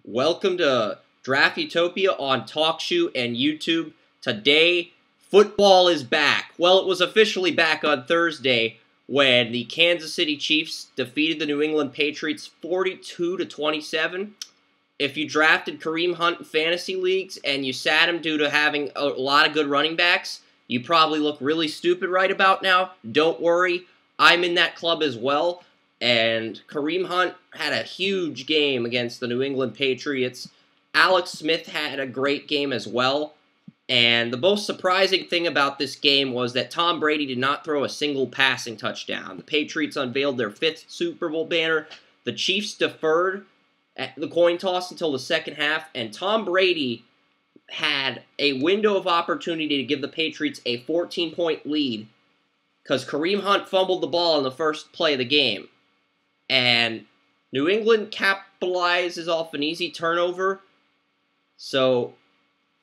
Welcome to Draft Utopia on TalkShoe and YouTube. Today, football is back. Well, it was officially back on Thursday when the Kansas City Chiefs defeated the New England Patriots 42-27. If you drafted Kareem Hunt in fantasy leagues and you sat him due to having a lot of good running backs, you probably look really stupid right about now. Don't worry, I'm in that club as well. And Kareem Hunt had a huge game against the New England Patriots. Alex Smith had a great game as well. And the most surprising thing about this game was that Tom Brady did not throw a single passing touchdown. The Patriots unveiled their 5th Super Bowl banner. The Chiefs deferred at the coin toss until the second half. And Tom Brady had a window of opportunity to give the Patriots a 14-point lead because Kareem Hunt fumbled the ball in the first play of the game. And New England capitalizes off an easy turnover. So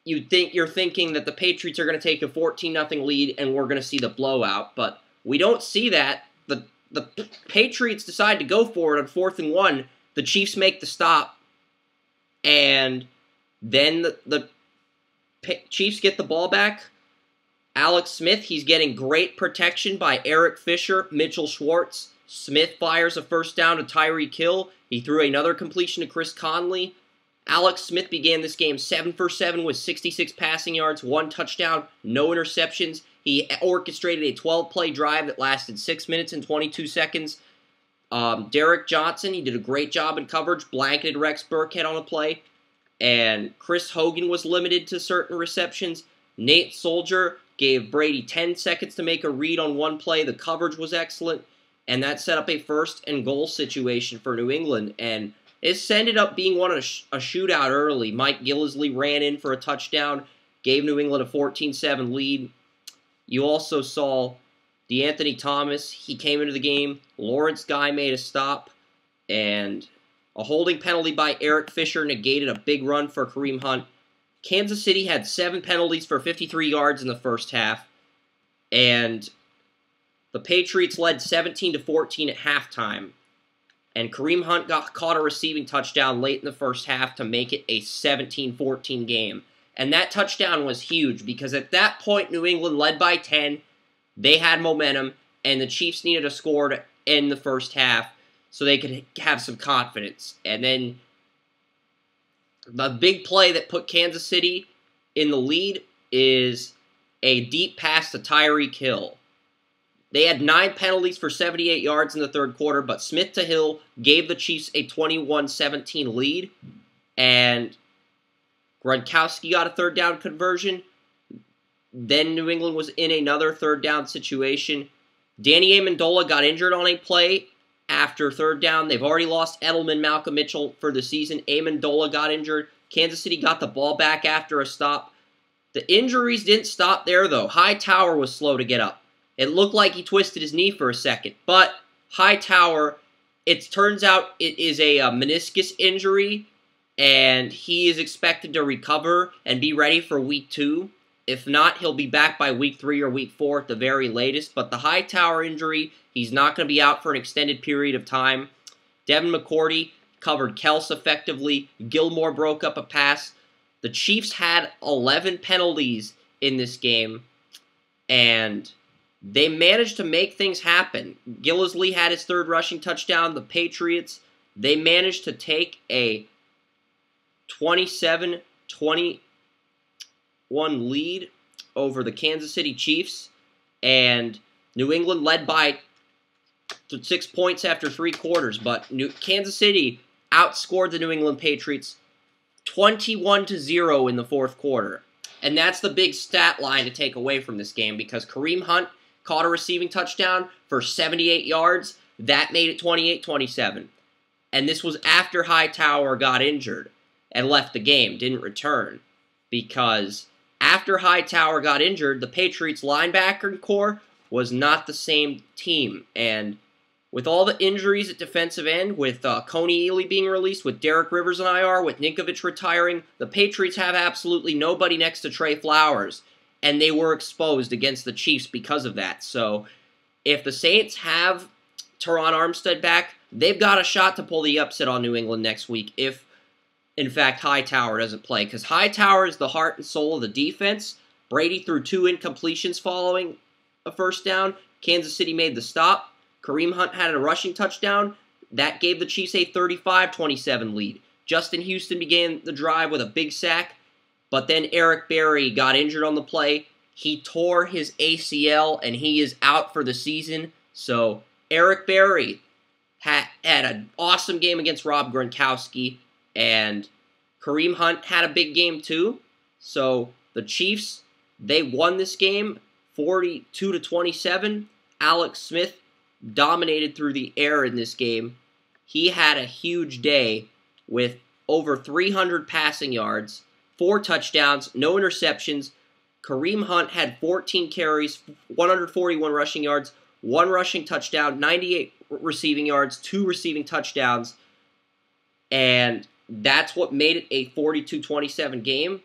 you're thinking that the Patriots are going to take a 14-0 lead and we're going to see the blowout. But we don't see that. The Patriots decide to go for it on 4th and 1. The Chiefs make the stop. And then the Chiefs get the ball back. Alex Smith, he's getting great protection by Eric Fisher, Mitchell Schwartz. Smith fires a first down to Tyreek Hill. He threw another completion to Chris Conley. Alex Smith began this game 7 for 7 with 66 passing yards, 1 touchdown, no interceptions. He orchestrated a 12-play drive that lasted 6 minutes and 22 seconds. Derek Johnson, he did a great job in coverage, blanketed Rex Burkhead on a play. And Chris Hogan was limited to certain receptions. Nate Soldier gave Brady 10 seconds to make a read on one play. The coverage was excellent. And that set up a 1st and goal situation for New England. And it ended up being a shootout early. Mike Gillislee ran in for a touchdown, gave New England a 14-7 lead. You also saw DeAnthony Thomas. He came into the game. Lawrence Guy made a stop. And a holding penalty by Eric Fisher negated a big run for Kareem Hunt. Kansas City had 7 penalties for 53 yards in the first half. And the Patriots led 17-14 at halftime, and Kareem Hunt caught a receiving touchdown late in the first half to make it a 17-14 game. And that touchdown was huge because at that point, New England led by 10. They had momentum, and the Chiefs needed a score to end the first half so they could have some confidence. And then the big play that put Kansas City in the lead is a deep pass to Tyreek Hill. They had 9 penalties for 78 yards in the third quarter, but Smith to Hill gave the Chiefs a 21-17 lead, and Gronkowski got a third down conversion. Then New England was in another third down situation. Danny Amendola got injured on a play after third down. They've already lost Edelman, Malcolm Mitchell for the season. Amendola got injured. Kansas City got the ball back after a stop. The injuries didn't stop there, though. Hightower was slow to get up. It looked like he twisted his knee for a second, but Hightower, it turns out it is a meniscus injury, and he is expected to recover and be ready for week 2. If not, he'll be back by week 3 or week 4 at the very latest, but the Hightower injury, he's not going to be out for an extended period of time. Devin McCourty covered Kels effectively. Gilmore broke up a pass. The Chiefs had 11 penalties in this game, and they managed to make things happen. Gillislee had his 3rd rushing touchdown. The Patriots, they managed to take a 27-21 lead over the Kansas City Chiefs. And New England led by 6 points after 3 quarters. But Kansas City outscored the New England Patriots 21-0 in the 4th quarter. And that's the big stat line to take away from this game because Kareem Hunt caught a receiving touchdown for 78 yards. That made it 28-27. And this was after Hightower got injured and left the game, didn't return. Because after Hightower got injured, the Patriots linebacker core was not the same team. And with all the injuries at defensive end, with Coney Ely being released, with Derek Rivers on IR, with Ninkovich retiring, the Patriots have absolutely nobody next to Trey Flowers. And they were exposed against the Chiefs because of that. So if the Saints have Teron Armstead back, they've got a shot to pull the upset on New England next week. If in fact, Hightower doesn't play, because Hightower is the heart and soul of the defense. Brady threw 2 incompletions following a first down. Kansas City made the stop. Kareem Hunt had a rushing touchdown. That gave the Chiefs a 35-27 lead. Justin Houston began the drive with a big sack, but then Eric Berry got injured on the play. He tore his ACL, and he is out for the season. So Eric Berry had an awesome game against Rob Gronkowski, and Kareem Hunt had a big game too. So the Chiefs, they won this game 42-27. Alex Smith dominated through the air in this game. He had a huge day with over 300 passing yards, 4 touchdowns, no interceptions. Kareem Hunt had 14 carries, 141 rushing yards, 1 rushing touchdown, 98 receiving yards, 2 receiving touchdowns, and that's what made it a 42-27 game.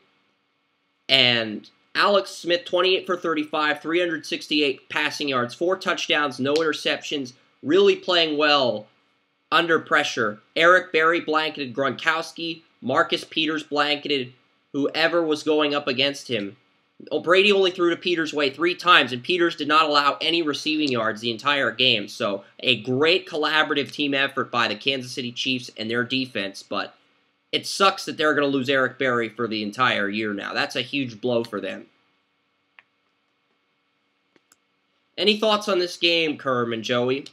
And Alex Smith, 28 for 35, 368 passing yards, 4 touchdowns, no interceptions, really playing well under pressure. Eric Berry blanketed Gronkowski. Marcus Peters blanketed whoever was going up against him. Brady only threw to Peters' way 3 times, and Peters did not allow any receiving yards the entire game. So a great collaborative team effort by the Kansas City Chiefs and their defense, but it sucks that they're going to lose Eric Berry for the entire year now. That's a huge blow for them. Any thoughts on this game, Kerm and Joey?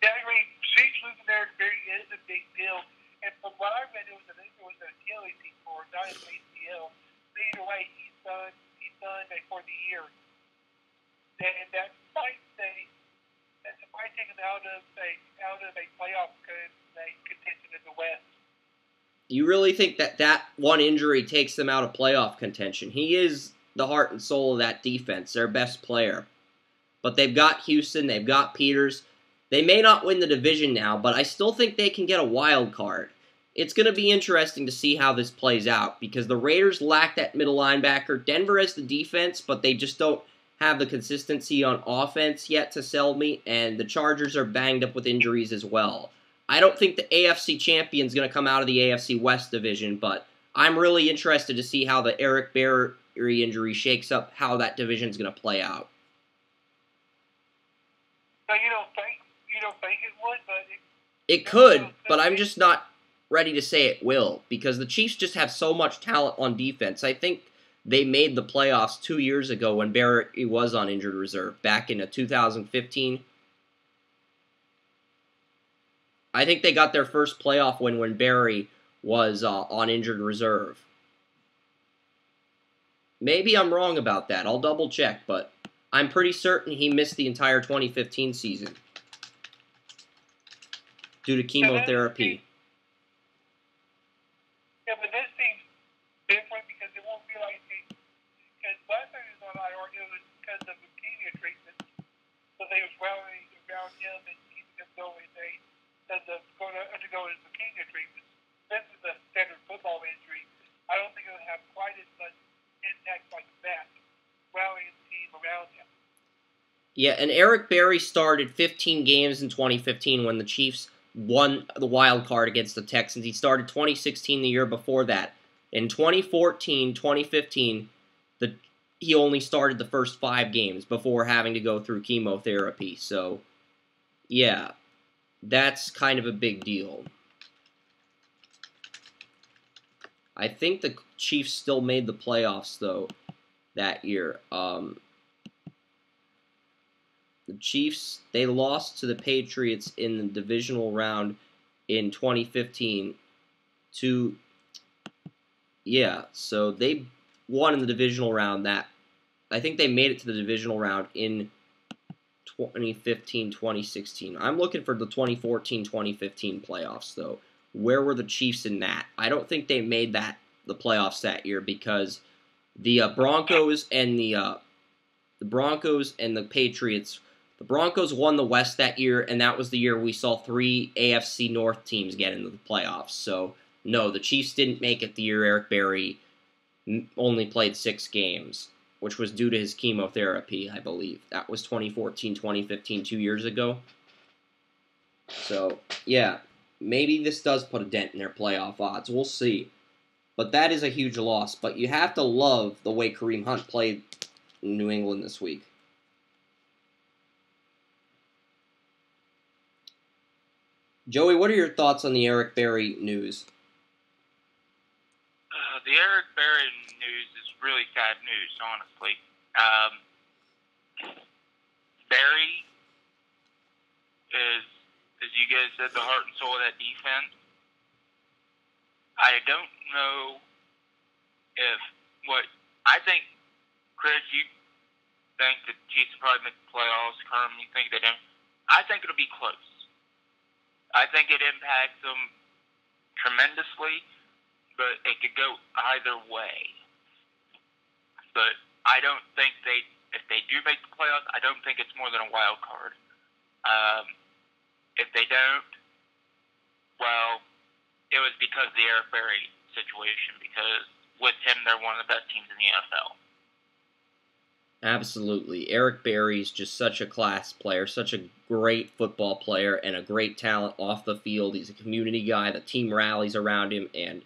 Yeah, I agree. Chiefs losing Eric Berry is a big deal. And from what I read, it was an Achilles before, not an ACL. But either way, he's done for the year. And that might take him out of a playoff contention in the West. You really think that one injury takes them out of playoff contention? He is the heart and soul of that defense, their best player. But they've got Houston, they've got Peters. They may not win the division now, but I still think they can get a wild card. It's going to be interesting to see how this plays out, because the Raiders lack that middle linebacker. Denver has the defense, but they just don't have the consistency on offense yet to sell me, and the Chargers are banged up with injuries as well. I don't think the AFC champion is going to come out of the AFC West division, but I'm really interested to see how the Eric Berry injury shakes up how that division is going to play out. So you don't think it would, but it could, but I'm just not ready to say it will, because the Chiefs just have so much talent on defense. I think they made the playoffs 2 years ago when Berry was on injured reserve, back in 2015. I think they got their first playoff win when Berry was on injured reserve. Maybe I'm wrong about that. I'll double check, but I'm pretty certain he missed the entire 2015 season due to chemotherapy. Yeah, but this seems different because it won't be like because last time he was on IR, it was because of leukemia treatment. So they was rallying around him and keeping him going. They said going to undergo his leukemia treatment. This is a standard football injury. I don't think it would have quite as much impact like that, rallying the team around him. Yeah, and Eric Berry started 15 games in 2015 when the Chiefs won the wild card against the Texans. He started 2016 the year before that. In 2014, 2015, he only started the first 5 games before having to go through chemotherapy. So, yeah, that's kind of a big deal. I think the Chiefs still made the playoffs, though, that year. The Chiefs, they lost to the Patriots in the divisional round in 2015 so they won in the divisional round I think they made it to the divisional round in 2015, 2016. I'm looking for the 2014, 2015 playoffs, though. Where were the Chiefs in that? I don't think they made the playoffs that year because the Broncos and the Patriots. The Broncos won the West that year, and that was the year we saw 3 AFC North teams get into the playoffs. So, no, the Chiefs didn't make it the year Eric Berry only played 6 games, which was due to his chemotherapy, I believe. That was 2014, 2015, 2 years ago. So, yeah. maybe this does put a dent in their playoff odds. We'll see. But that is a huge loss. But you have to love the way Kareem Hunt played in New England this week. Joey, what are your thoughts on the Eric Berry news? The Eric Berry news is really sad news, honestly. Berry is, as you guys said, the heart and soul of that defense. I don't know if I think, Chris, you think the Chiefs will probably make the playoffs. Kerm, you think they don't? I think it'll be close. I think it impacts them tremendously, but it could go either way. But I don't think if they do make the playoffs, I don't think it's more than a wild card. If they don't, well, it was because of the Eric Berry situation, because with him, they're one of the best teams in the NFL. Absolutely. Eric Berry's just such a class player, such a great football player, and a great talent off the field. He's a community guy. The team rallies around him, and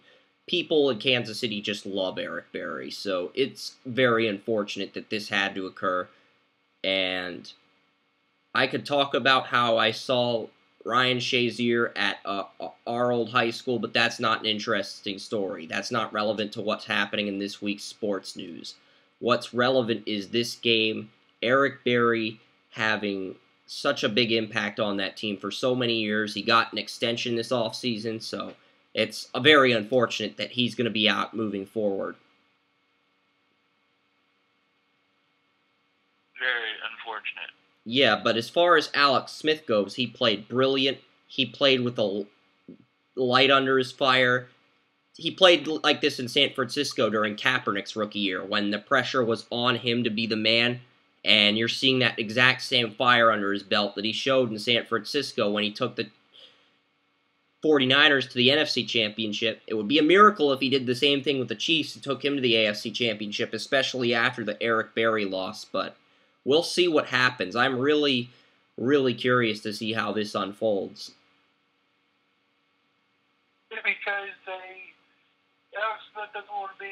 people in Kansas City just love Eric Berry. So it's very unfortunate that this had to occur. And I could talk about how I saw Ryan Shazier at our old high school, but that's not an interesting story. That's not relevant to what's happening in this week's sports news. What's relevant is this game, Eric Berry having such a big impact on that team for so many years. He got an extension this offseason, so it's very unfortunate that he's going to be out moving forward. Very unfortunate. Yeah, but as far as Alex Smith goes, he played brilliant. He played with a light under his fire. He played like this in San Francisco during Kaepernick's rookie year when the pressure was on him to be the man, and you're seeing that exact same fire under his belt that he showed in San Francisco when he took the 49ers to the NFC Championship. It would be a miracle if he did the same thing with the Chiefs and took him to the AFC Championship, especially after the Eric Berry loss, but we'll see what happens. I'm really, really curious to see how this unfolds. Because Alex Smith doesn't want to be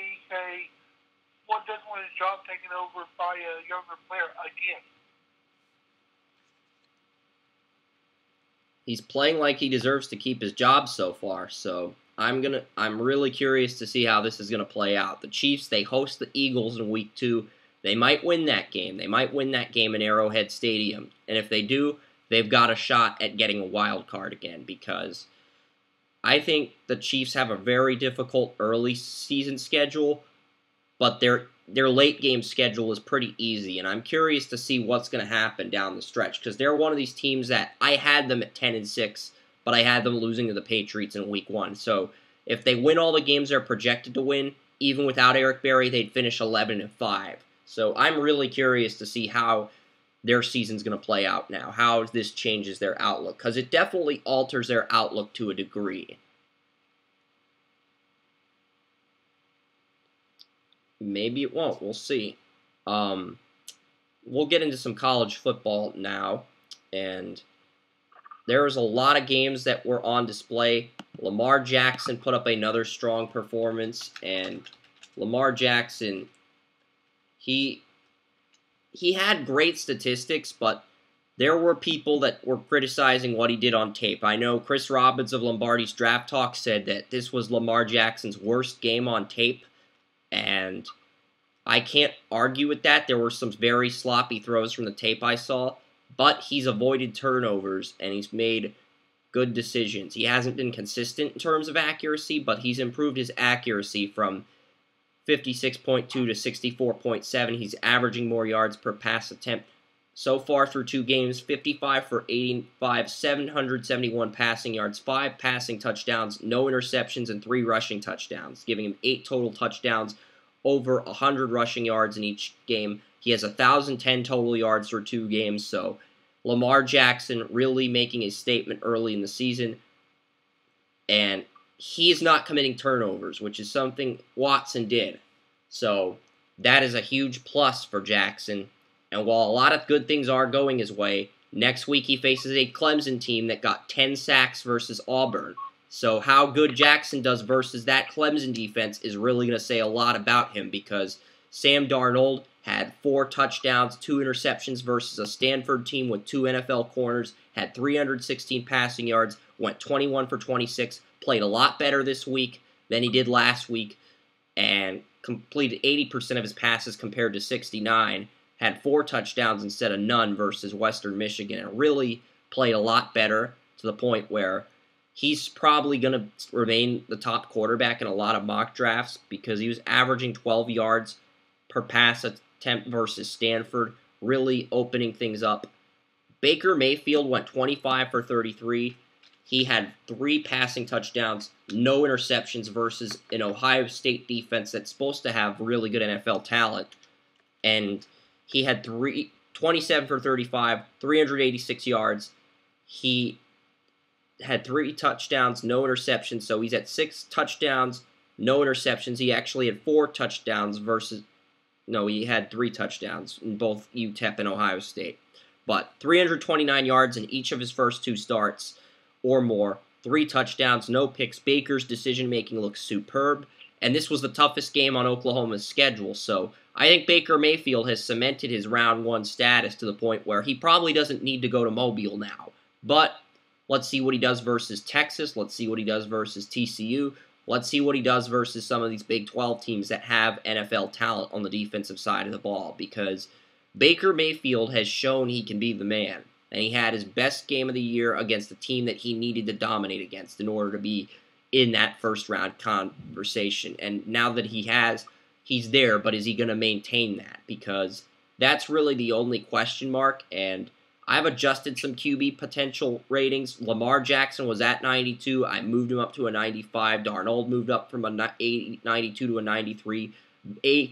doesn't want his job taken over by a younger player again. He's playing like he deserves to keep his job so far, so I'm really curious to see how this is gonna play out. The Chiefs, they host the Eagles in week 2. They might win that game. They might win that game in Arrowhead Stadium. And if they do, they've got a shot at getting a wild card again, because I think the Chiefs have a very difficult early season schedule, but their late game schedule is pretty easy, and I'm curious to see what's going to happen down the stretch, because they're one of these teams that I had them at 10-6, but I had them losing to the Patriots in week 1. So if they win all the games they're projected to win, even without Eric Berry, they'd finish 11-5. So I'm really curious to see how their season's going to play out now, how this changes their outlook, because it definitely alters their outlook to a degree. Maybe it won't. We'll see. We'll get into some college football now, and there was a lot of games that were on display. Lamar Jackson put up another strong performance, and Lamar Jackson, he had great statistics, but there were people that were criticizing what he did on tape. I know Chris Robbins of Lombardi's Draft Talk said that this was Lamar Jackson's worst game on tape, and I can't argue with that. There were some very sloppy throws from the tape I saw, but he's avoided turnovers, and he's made good decisions. He hasn't been consistent in terms of accuracy, but he's improved his accuracy from 56.2 to 64.7. He's averaging more yards per pass attempt. So far through 2 games, 55 for 85, 771 passing yards, 5 passing touchdowns, no interceptions, and 3 rushing touchdowns, giving him 8 total touchdowns, over 100 rushing yards in each game. He has 1,010 total yards through 2 games, so Lamar Jackson really making a statement early in the season, and he is not committing turnovers, which is something Watson did. So that is a huge plus for Jackson. And while a lot of good things are going his way, Next week, he faces a Clemson team that got 10 sacks versus Auburn. So how good Jackson does versus that Clemson defense is really going to say a lot about him, because Sam Darnold had 4 touchdowns, 2 interceptions versus a Stanford team with 2 NFL corners, had 316 passing yards, went 21 for 26, played a lot better this week than he did last week, and completed 80% of his passes compared to 69, had 4 touchdowns instead of none versus Western Michigan, and really played a lot better, to the point where he's probably going to remain the top quarterback in a lot of mock drafts, because he was averaging 12 yards per pass attempt versus Stanford, really opening things up. Baker Mayfield went 25 for 33. He had 3 passing touchdowns, no interceptions versus an Ohio State defense that's supposed to have really good NFL talent. And he had 27 for 35, 386 yards. He had 3 touchdowns, no interceptions, so he's at 6 touchdowns, no interceptions. He actually had 4 touchdowns versus... No, he had 3 touchdowns in both UTEP and Ohio State. But 329 yards in each of his first 2 starts or more. 3 touchdowns, no picks. Baker's decision-making looks superb. And this was the toughest game on Oklahoma's schedule. So I think Baker Mayfield has cemented his round 1 status to the point where he probably doesn't need to go to Mobile now. But let's see what he does versus Texas. Let's see what he does versus TCU. Let's see what he does versus some of these Big 12 teams that have NFL talent on the defensive side of the ball, because Baker Mayfield has shown he can be the man, and he had his best game of the year against the team that he needed to dominate against in order to be in that first-round conversation. And now that he's there, but is he going to maintain that? Because that's really the only question mark, and I've adjusted some QB potential ratings. Lamar Jackson was at 92. I moved him up to a 95. Darnold moved up from a 92 to a 93.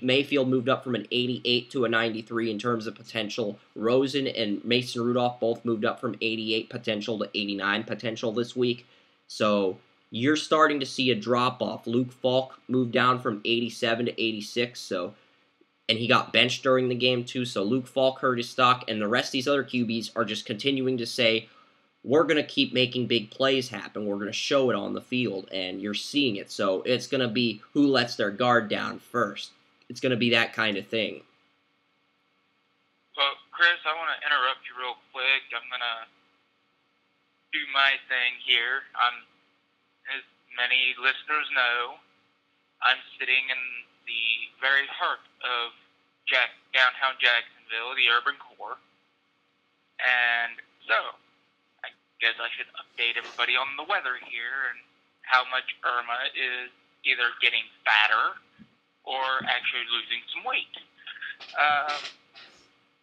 Mayfield moved up from an 88 to a 93 in terms of potential. Rosen and Mason Rudolph both moved up from 88 potential to 89 potential this week. So you're starting to see a drop-off. Luke Falk moved down from 87 to 86, and he got benched during the game too, so Luke Falk hurt his stock, and the rest of these other QBs are just continuing to say, we're going to keep making big plays happen, we're going to show it on the field, and you're seeing it. So it's going to be who lets their guard down first. It's going to be that kind of thing. Well, Chris, I want to interrupt you real quick. I'm going to do my thing here. As many listeners know, I'm sitting in the very heart of downtown Jacksonville, the urban core. And so, I guess I should update everybody on the weather here and how much Irma is either getting fatter or actually losing some weight.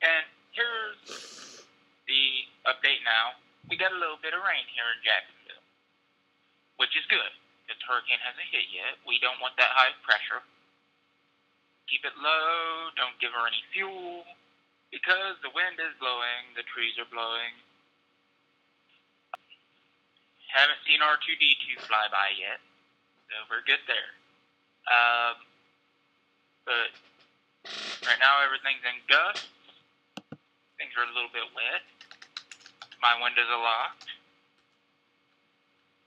And here's the update now. We got a little bit of rain here in Jacksonville, which is good, because the hurricane hasn't hit yet. We don't want that high pressure. Keep it low, don't give her any fuel, because the wind is blowing, the trees are blowing. Haven't seen R2-D2 fly by yet, so we're good there. But right now everything's in gusts. Things are a little bit wet. My windows are locked.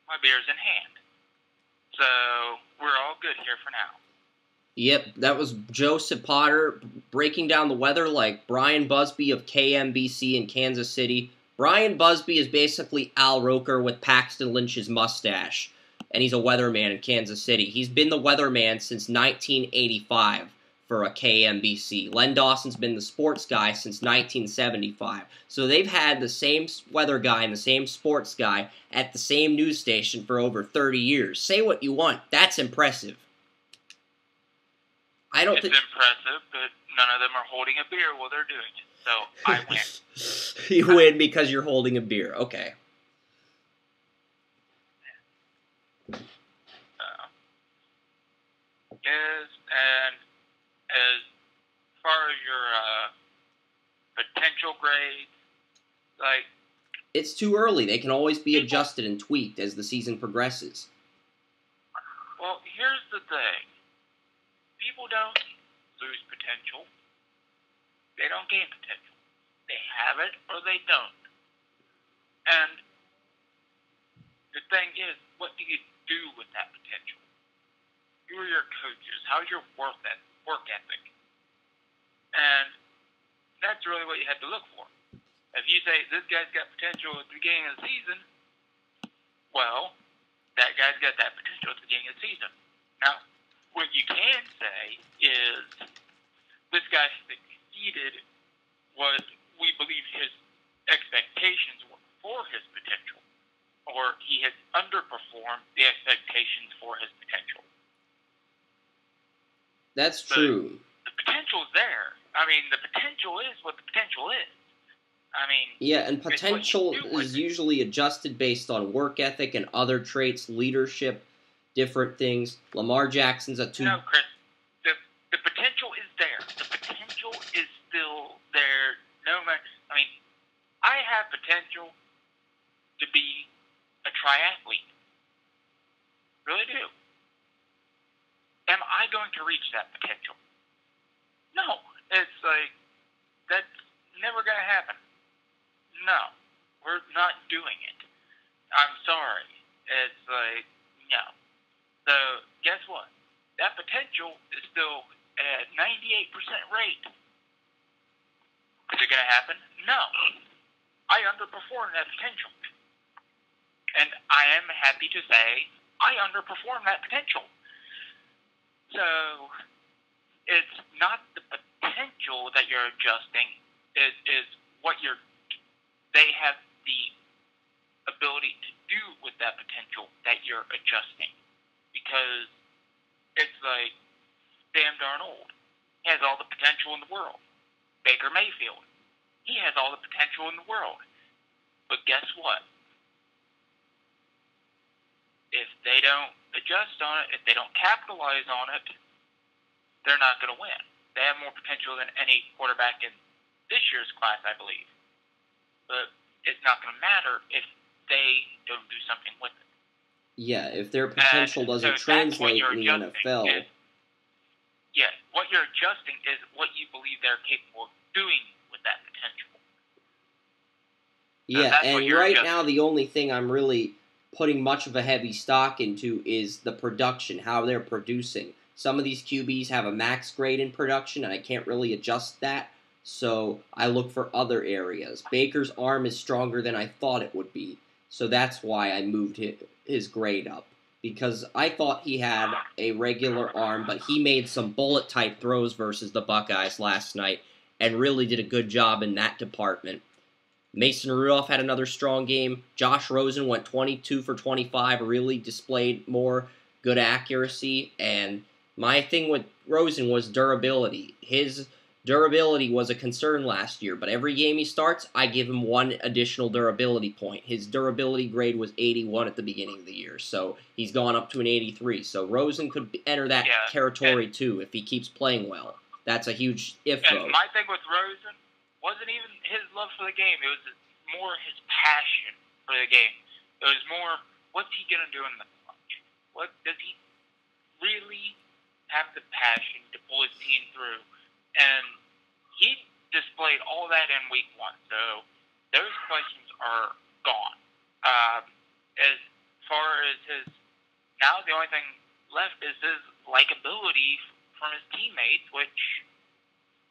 My beer's in hand. So we're all good here for now. Yep, that was Joseph Potter breaking down the weather like Brian Busby of KMBC in Kansas City. Brian Busby is basically Al Roker with Paxton Lynch's mustache, and he's a weatherman in Kansas City. He's been the weatherman since 1985 for a KMBC. Len Dawson's been the sports guy since 1975. So they've had the same weather guy and the same sports guy at the same news station for over 30 years. Say what you want. That's impressive. It's impressive, but none of them are holding a beer while they're doing it. So I win. You win because you're holding a beer. Okay. Yes, and as far as your potential grades, like... It's too early. They can always be adjusted and tweaked as the season progresses. Well, here's the thing. People don't lose potential. They don't gain potential. They have it or they don't. And the thing is, what do you do with that potential? Who are your coaches? How's your work ethic? And that's really what you have to look for. If you say, this guy's got potential at the beginning of the season, well, that guy's got that potential at the beginning of the season. Now, what you can say is, this guy exceeded what we believe his expectations were for his potential, or he has underperformed the expectations for his potential. That's true. The potential's there. I mean, the potential is what the potential is. I mean, yeah, and potential is usually adjusted based on work ethic and other traits, leadership, different things. Lamar Jackson's a two. No, Chris, the potential is there. The potential is still there. No matter. I mean, I have potential to be a triathlete. Really do. Am I going to reach that potential? No. It's like, that's never going to happen. No. We're not doing it. I'm sorry. It's like, no. So, guess what? That potential is still at 98% rate. Is it going to happen? No. I underperformed that potential. And I am happy to say I underperformed that potential. So, it's not the potential that you're adjusting. It is what they have the ability to do with that potential that you're adjusting. Because it's like Sam Darnold. He has all the potential in the world. Baker Mayfield. He has all the potential in the world. But guess what? If they don't adjust on it, if they don't capitalize on it, they're not going to win. They have more potential than any quarterback in this year's class, I believe. But it's not going to matter if they don't do something with it. Yeah, if their potential doesn't translate in the NFL. Yeah, what you're adjusting is what you believe they're capable of doing with that potential. So yeah, and right now the only thing I'm really putting much of a heavy stock into is the production, how they're producing. Some of these QBs have a max grade in production, and I can't really adjust that, so I look for other areas. Baker's arm is stronger than I thought it would be, so that's why I moved his grade up. Because I thought he had a regular arm, but he made some bullet-type throws versus the Buckeyes last night, and really did a good job in that department. Mason Rudolph had another strong game. Josh Rosen went 22 for 25, really displayed more good accuracy. And my thing with Rosen was durability. His durability was a concern last year, but every game he starts, I give him one additional durability point. His durability grade was 81 at the beginning of the year, so he's gone up to an 83. So Rosen could enter that territory too if he keeps playing well. That's a huge if, though. And my thing with Rosen wasn't even his love for the game. It was more his passion for the game. It was more, what's he going to do in the clutch? What does he really have the passion to pull his team through? And he displayed all that in week one. So those questions are gone. As far as now the only thing left is his likability from his teammates, which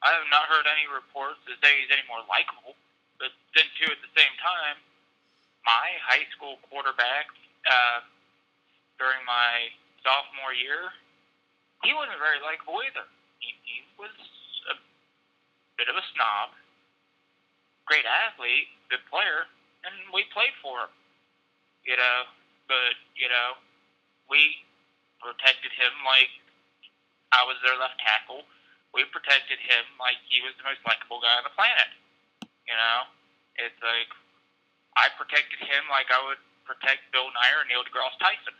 I have not heard any reports that say he's any more likable. But then, too, at the same time, my high school quarterback during my sophomore year, he wasn't very likable either. He was a bit of a snob, great athlete, good player, and we played for him. But we protected him like I was their left tackle. We protected him like he was the most likable guy on the planet. It's like I protected him like I would protect Bill Nye or Neil deGrasse Tyson,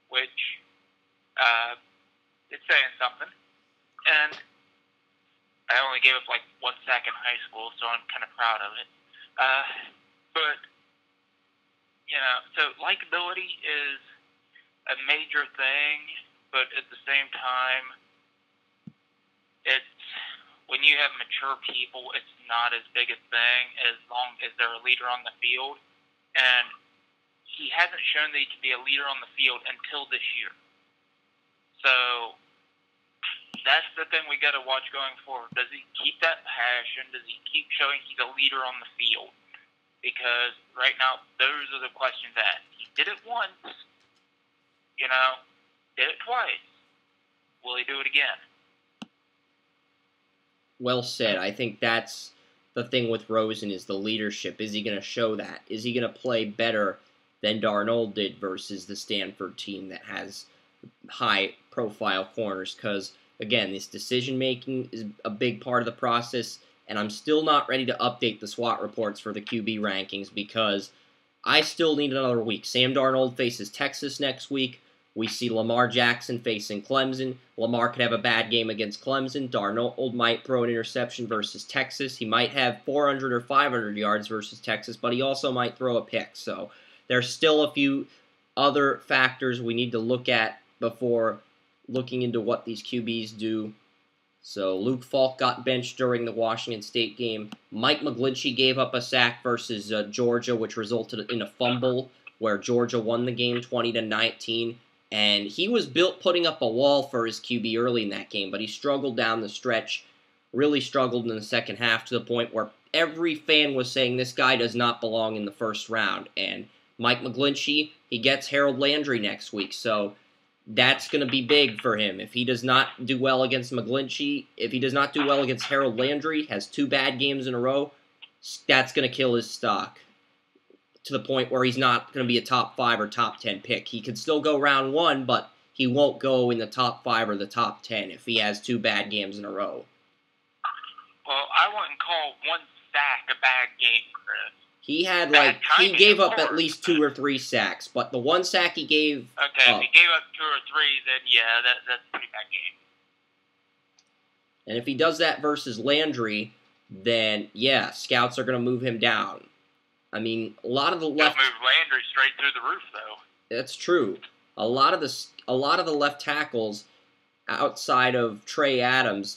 which it's saying something. And I only gave up like 1 sack in high school, so I'm kind of proud of it. But so likability is a major thing, but at the same time, it's when you have mature people, it's not as big a thing as long as they're a leader on the field. and he hasn't shown that he can be a leader on the field until this year. So that's the thing we got to watch going forward. Does he keep that passion? Does he keep showing he's a leader on the field? Because right now, those are the questions asked. He did it once, did it twice. Will he do it again? Well said. I think that's the thing with Rosen is the leadership. Is he going to show that? Is he going to play better than Darnold did versus the Stanford team that has high-profile corners? Because, again, this decision-making is a big part of the process, and I'm still not ready to update the SWAT reports for the QB rankings because I still need another week. Sam Darnold faces Texas next week. We see Lamar Jackson facing Clemson. Lamar could have a bad game against Clemson. Darnold might throw an interception versus Texas. He might have 400 or 500 yards versus Texas, but he also might throw a pick. So there's still a few other factors we need to look at before looking into what these QBs do. So Luke Falk got benched during the Washington State game. Mike McGlinchey gave up a sack versus Georgia, which resulted in a fumble where Georgia won the game 20-19. And he was built putting up a wall for his QB early in that game, but he struggled down the stretch, really struggled in the second half to the point where every fan was saying this guy does not belong in the first round. And Mike McGlinchey, he gets Harold Landry next week, so that's going to be big for him. If he does not do well against McGlinchey, if he does not do well against Harold Landry, has 2 bad games in a row, that's going to kill his stock to the point where he's not going to be a top 5 or top 10 pick. He could still go round 1, but he won't go in the top 5 or the top 10 if he has 2 bad games in a row. Well, I wouldn't call one sack a bad game, Chris. He had, he gave up at least 2 or 3 sacks, but the one sack he gave Okay, if he gave up 2 or 3, then yeah, that's a pretty bad game. And if he does that versus Landry, then, yeah, scouts are going to move him down. I mean, a lot of the left... They'll move Landry straight through the roof, though. That's true. A lot of the left tackles outside of Trey Adams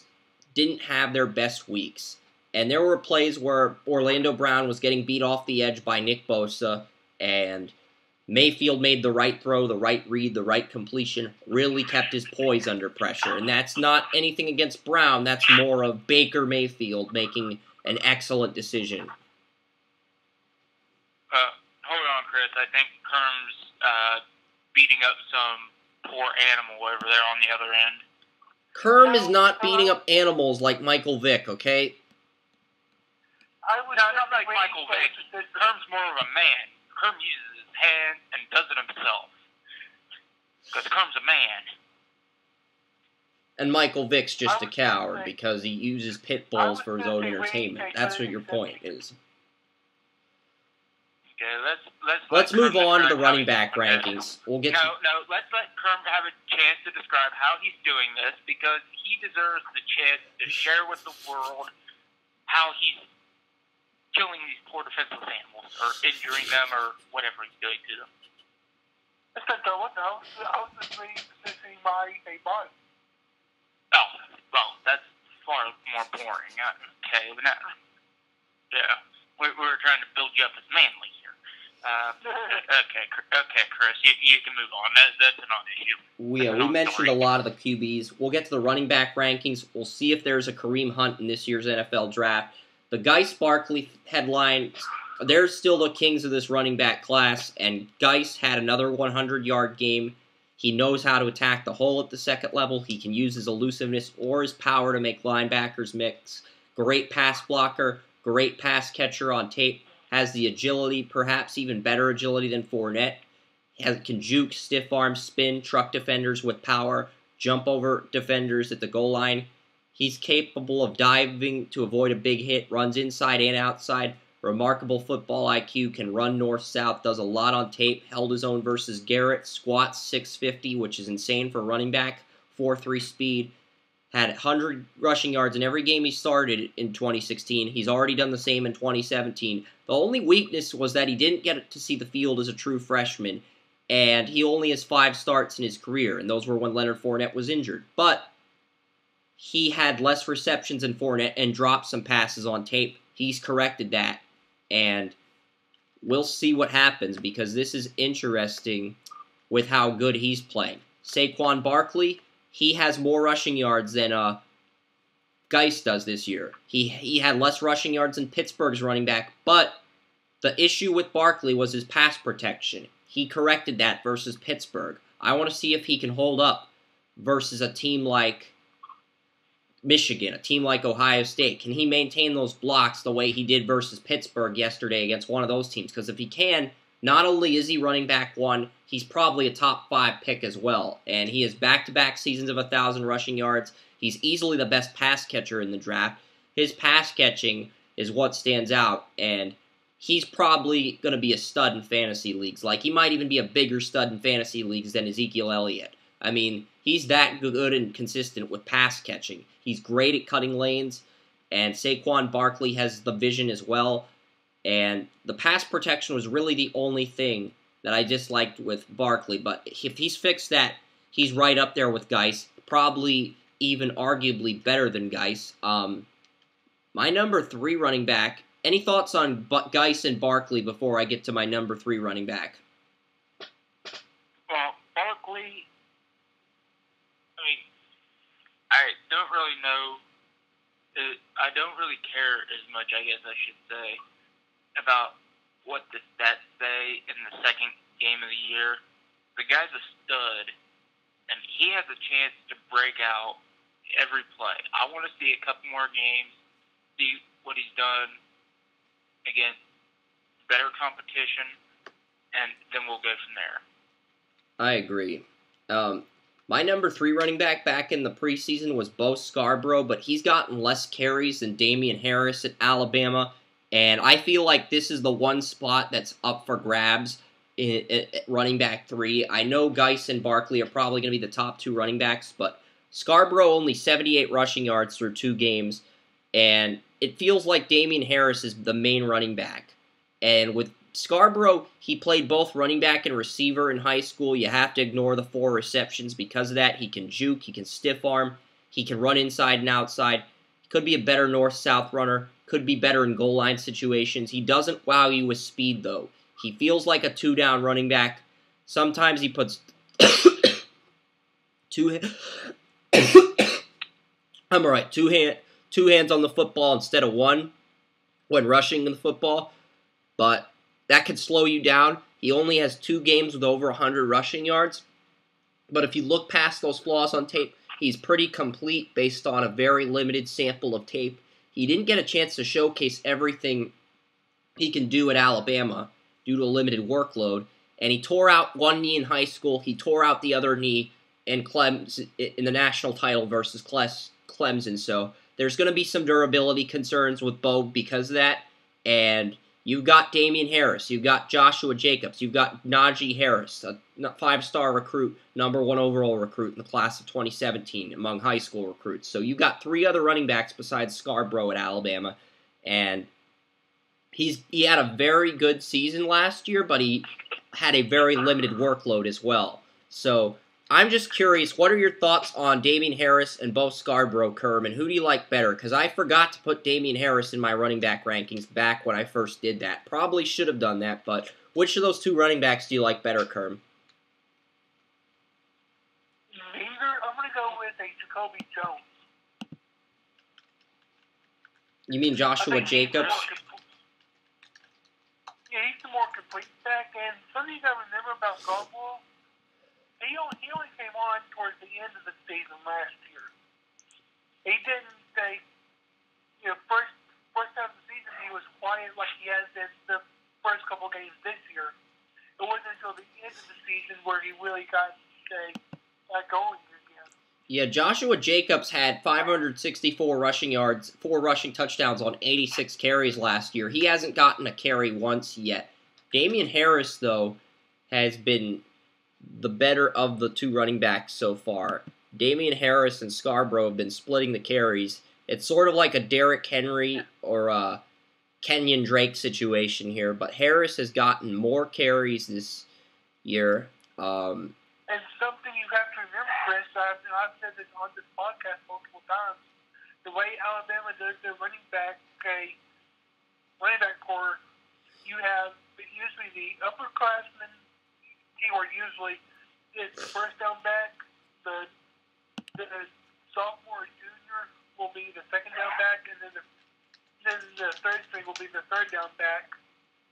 didn't have their best weeks. And there were plays where Orlando Brown was getting beat off the edge by Nick Bosa, and Mayfield made the right throw, the right read, the right completion, really kept his poise under pressure. And that's not anything against Brown. That's more of Baker Mayfield making an excellent decision. Hold on, Chris. I think Kerm's beating up some poor animal over there on the other end. Kerm is not beating up animals like Michael Vick, okay? No, not like Michael Vick. Kerm's more of a man. Kerm uses his hand and does it himself. Because Kerm's a man. And Michael Vick's just a coward because he uses pit bulls for his own entertainment. That's what your point is. Okay, let's move on to the running back rankings. We'll get No, let's let Kerm have a chance to describe how he's doing this because he deserves the chance to share with the world how he's killing these poor defensive animals or injuring them or whatever he's doing to them. I was just waiting to see my bun. Oh, well, that's far more boring. Okay, but yeah, we were trying to build you up as manly here. Okay, Chris, you can move on. That's a non-issue. We mentioned a lot of the QBs. We'll get to the running back rankings. We'll see if there's a Kareem Hunt in this year's NFL draft. The Geis Barkley headline, they're still the kings of this running back class, and Geis had another 100-yard game. He knows how to attack the hole at the second level. He can use his elusiveness or his power to make linebackers mix. Great pass blocker, great pass catcher on tape. Has the agility, perhaps even better agility than Fournette. Can juke, stiff arm, spin, truck defenders with power, jump over defenders at the goal line. He's capable of diving to avoid a big hit, runs inside and outside. Remarkable football IQ, can run north-south, does a lot on tape, held his own versus Garrett, squats 650, which is insane for running back, 4.3 speed. Had 100 rushing yards in every game he started in 2016. He's already done the same in 2017. The only weakness was that he didn't get to see the field as a true freshman, and he only has 5 starts in his career, and those were when Leonard Fournette was injured. But he had less receptions than Fournette and dropped some passes on tape. He's corrected that, and we'll see what happens because this is interesting with how good he's playing. Saquon Barkley, he has more rushing yards than Geis does this year. He had less rushing yards than Pittsburgh's running back, but the issue with Barkley was his pass protection. He corrected that versus Pittsburgh. I want to see if he can hold up versus a team like Michigan, a team like Ohio State. Can he maintain those blocks the way he did versus Pittsburgh yesterday against one of those teams? Because if he can, not only is he running back 1, he's probably a top 5 pick as well. And he has back-to-back seasons of 1,000 rushing yards. He's easily the best pass catcher in the draft. His pass catching is what stands out, and he's probably going to be a stud in fantasy leagues. Like, he might even be a bigger stud in fantasy leagues than Ezekiel Elliott. I mean, he's that good and consistent with pass catching. He's great at cutting lanes, and Saquon Barkley has the vision as well. And the pass protection was really the only thing that I disliked with Barkley. But if he's fixed that, he's right up there with Geis. Probably even arguably better than Geis. My number 3 running back. Any thoughts on Geis and Barkley before I get to my number 3 running back? Well, Barkley, I mean, I don't really know. I don't really care as much, I guess I should say, about what the stats say in the second game of the year. The guy's a stud, and he has a chance to break out every play. I want to see a couple more games, see what he's done against better competition, and then we'll go from there. I agree. My number 3 running back in the preseason was Bo Scarborough, but he's gotten less carries than Damian Harris at Alabama, and I feel like this is the one spot that's up for grabs at running back 3. I know Geis and Barkley are probably going to be the top 2 running backs, but Scarborough only 78 rushing yards through 2 games, and it feels like Damian Harris is the main running back. And with Scarborough, he played both running back and receiver in high school. You have to ignore the 4 receptions because of that. He can juke, he can stiff arm, he can run inside and outside. He could be a better north-south runner, could be better in goal line situations. He doesn't wow you with speed, though. He feels like a 2-down running back. Sometimes he puts two hands on the football instead of 1 when rushing the football, but that could slow you down. He only has 2 games with over 100 rushing yards, but if you look past those flaws on tape, he's pretty complete based on a very limited sample of tape. He didn't get a chance to showcase everything he can do at Alabama due to a limited workload, and he tore out one knee in high school, he tore out the other knee in the national title versus Clemson, so there's going to be some durability concerns with Bo because of that, and you've got Damian Harris, you've got Joshua Jacobs, you've got Najee Harris, a 5-star recruit, number 1 overall recruit in the class of 2017 among high school recruits. So you've got 3 other running backs besides Scarborough at Alabama, and he had a very good season last year, but he had a very limited workload as well. So I'm just curious, what are your thoughts on Damian Harris and Bo Scarborough, Kerm, and who do you like better? Because I forgot to put Damian Harris in my running back rankings back when I first did that. Probably should have done that, but which of those 2 running backs do you like better, Kerm? Neither. I'm going to go with a Jacoby Jones. You mean Joshua Jacobs? Yeah, he's the more complete back, and something you got to remember about Scarborough, he only came on towards the end of the season last year. He didn't say, first half of the season he was quiet like he has been the first couple games this year. It wasn't until the end of the season where he really got going again. Yeah, Joshua Jacobs had 564 rushing yards, 4 rushing touchdowns on 86 carries last year. He hasn't gotten a carry once yet. Damian Harris, though, has been the better of the 2 running backs so far. Damian Harris and Scarborough have been splitting the carries. It's sort of like a Derrick Henry or a Kenyon Drake situation here, but Harris has gotten more carries this year. And something you have to remember, Chris, I've said this on this podcast multiple times, the way Alabama does their running back core, you have usually the upperclassmen keyword usually is the first down back. The sophomore or junior will be the second down back, and then the third string will be the third down back.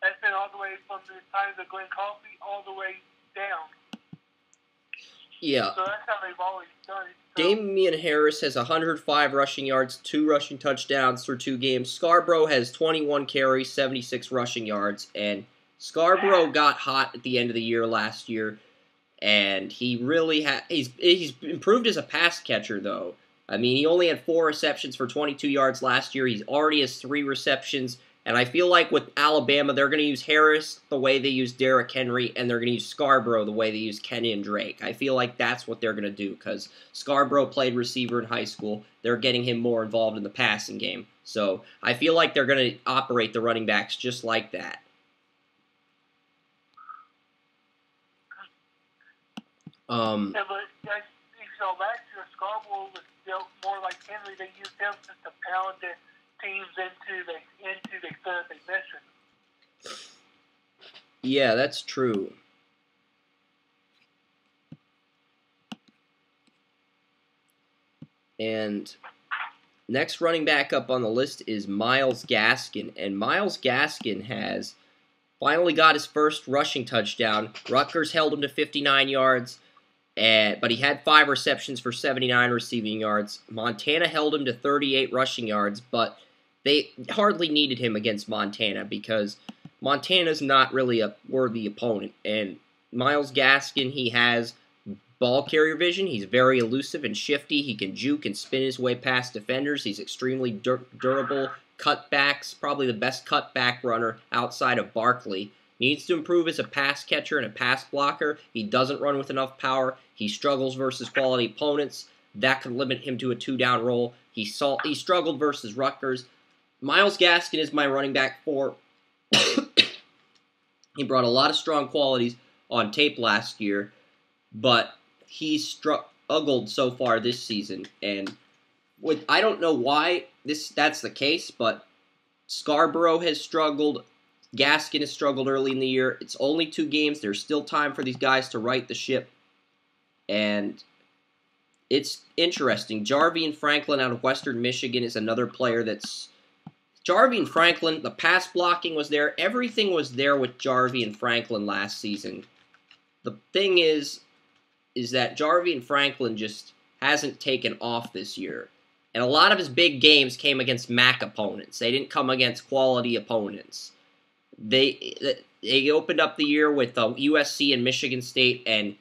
That's been all the way from the times of Glenn Coffey all the way down. Yeah. So that's how they've always done it. So, Damian Harris has 105 rushing yards, 2 rushing touchdowns through 2 games. Scarborough has 21 carries, 76 rushing yards, and Scarborough got hot at the end of the year last year, and he really he's improved as a pass catcher, though. I mean, he only had 4 receptions for 22 yards last year. He already has 3 receptions. And I feel like with Alabama, they're going to use Harris the way they use Derrick Henry, and they're going to use Scarborough the way they use Kenyon Drake. I feel like that's what they're going to do, because Scarborough played receiver in high school. They're getting him more involved in the passing game. So I feel like they're going to operate the running backs just like that. Yeah, but you saw last year, Scarborough was built more like Henry. They used him just to pound the teams into the third mission. Yeah, that's true. And next running back up on the list is Myles Gaskin. And Myles Gaskin has finally got his first rushing touchdown. Rutgers held him to 59 yards, but he had 5 receptions for 79 receiving yards. Montana held him to 38 rushing yards, but they hardly needed him against Montana because Montana's not really a worthy opponent. And Myles Gaskin, he has ball carrier vision. He's very elusive and shifty. He can juke and spin his way past defenders. He's extremely durable. Cutbacks, probably the best cutback runner outside of Barkley. Needs to improve as a pass catcher and a pass blocker. He doesn't run with enough power. He struggles versus quality opponents. That could limit him to a 2-down role. He struggled versus Rutgers. Myles Gaskin is my running back 4. He brought a lot of strong qualities on tape last year, but he's struggled so far this season. And I don't know why that's the case, but Scarborough has struggled. Gaskin has struggled early in the year. It's only 2 games. There's still time for these guys to right the ship. And it's interesting. Jarvian Franklin out of Western Michigan is another player that's... Jarvian Franklin, the pass blocking was there. Everything was there with Jarvian Franklin last season. The thing is that Jarvian Franklin just hasn't taken off this year. And a lot of his big games came against MAC opponents. They didn't come against quality opponents. They opened up the year with USC and Michigan State, and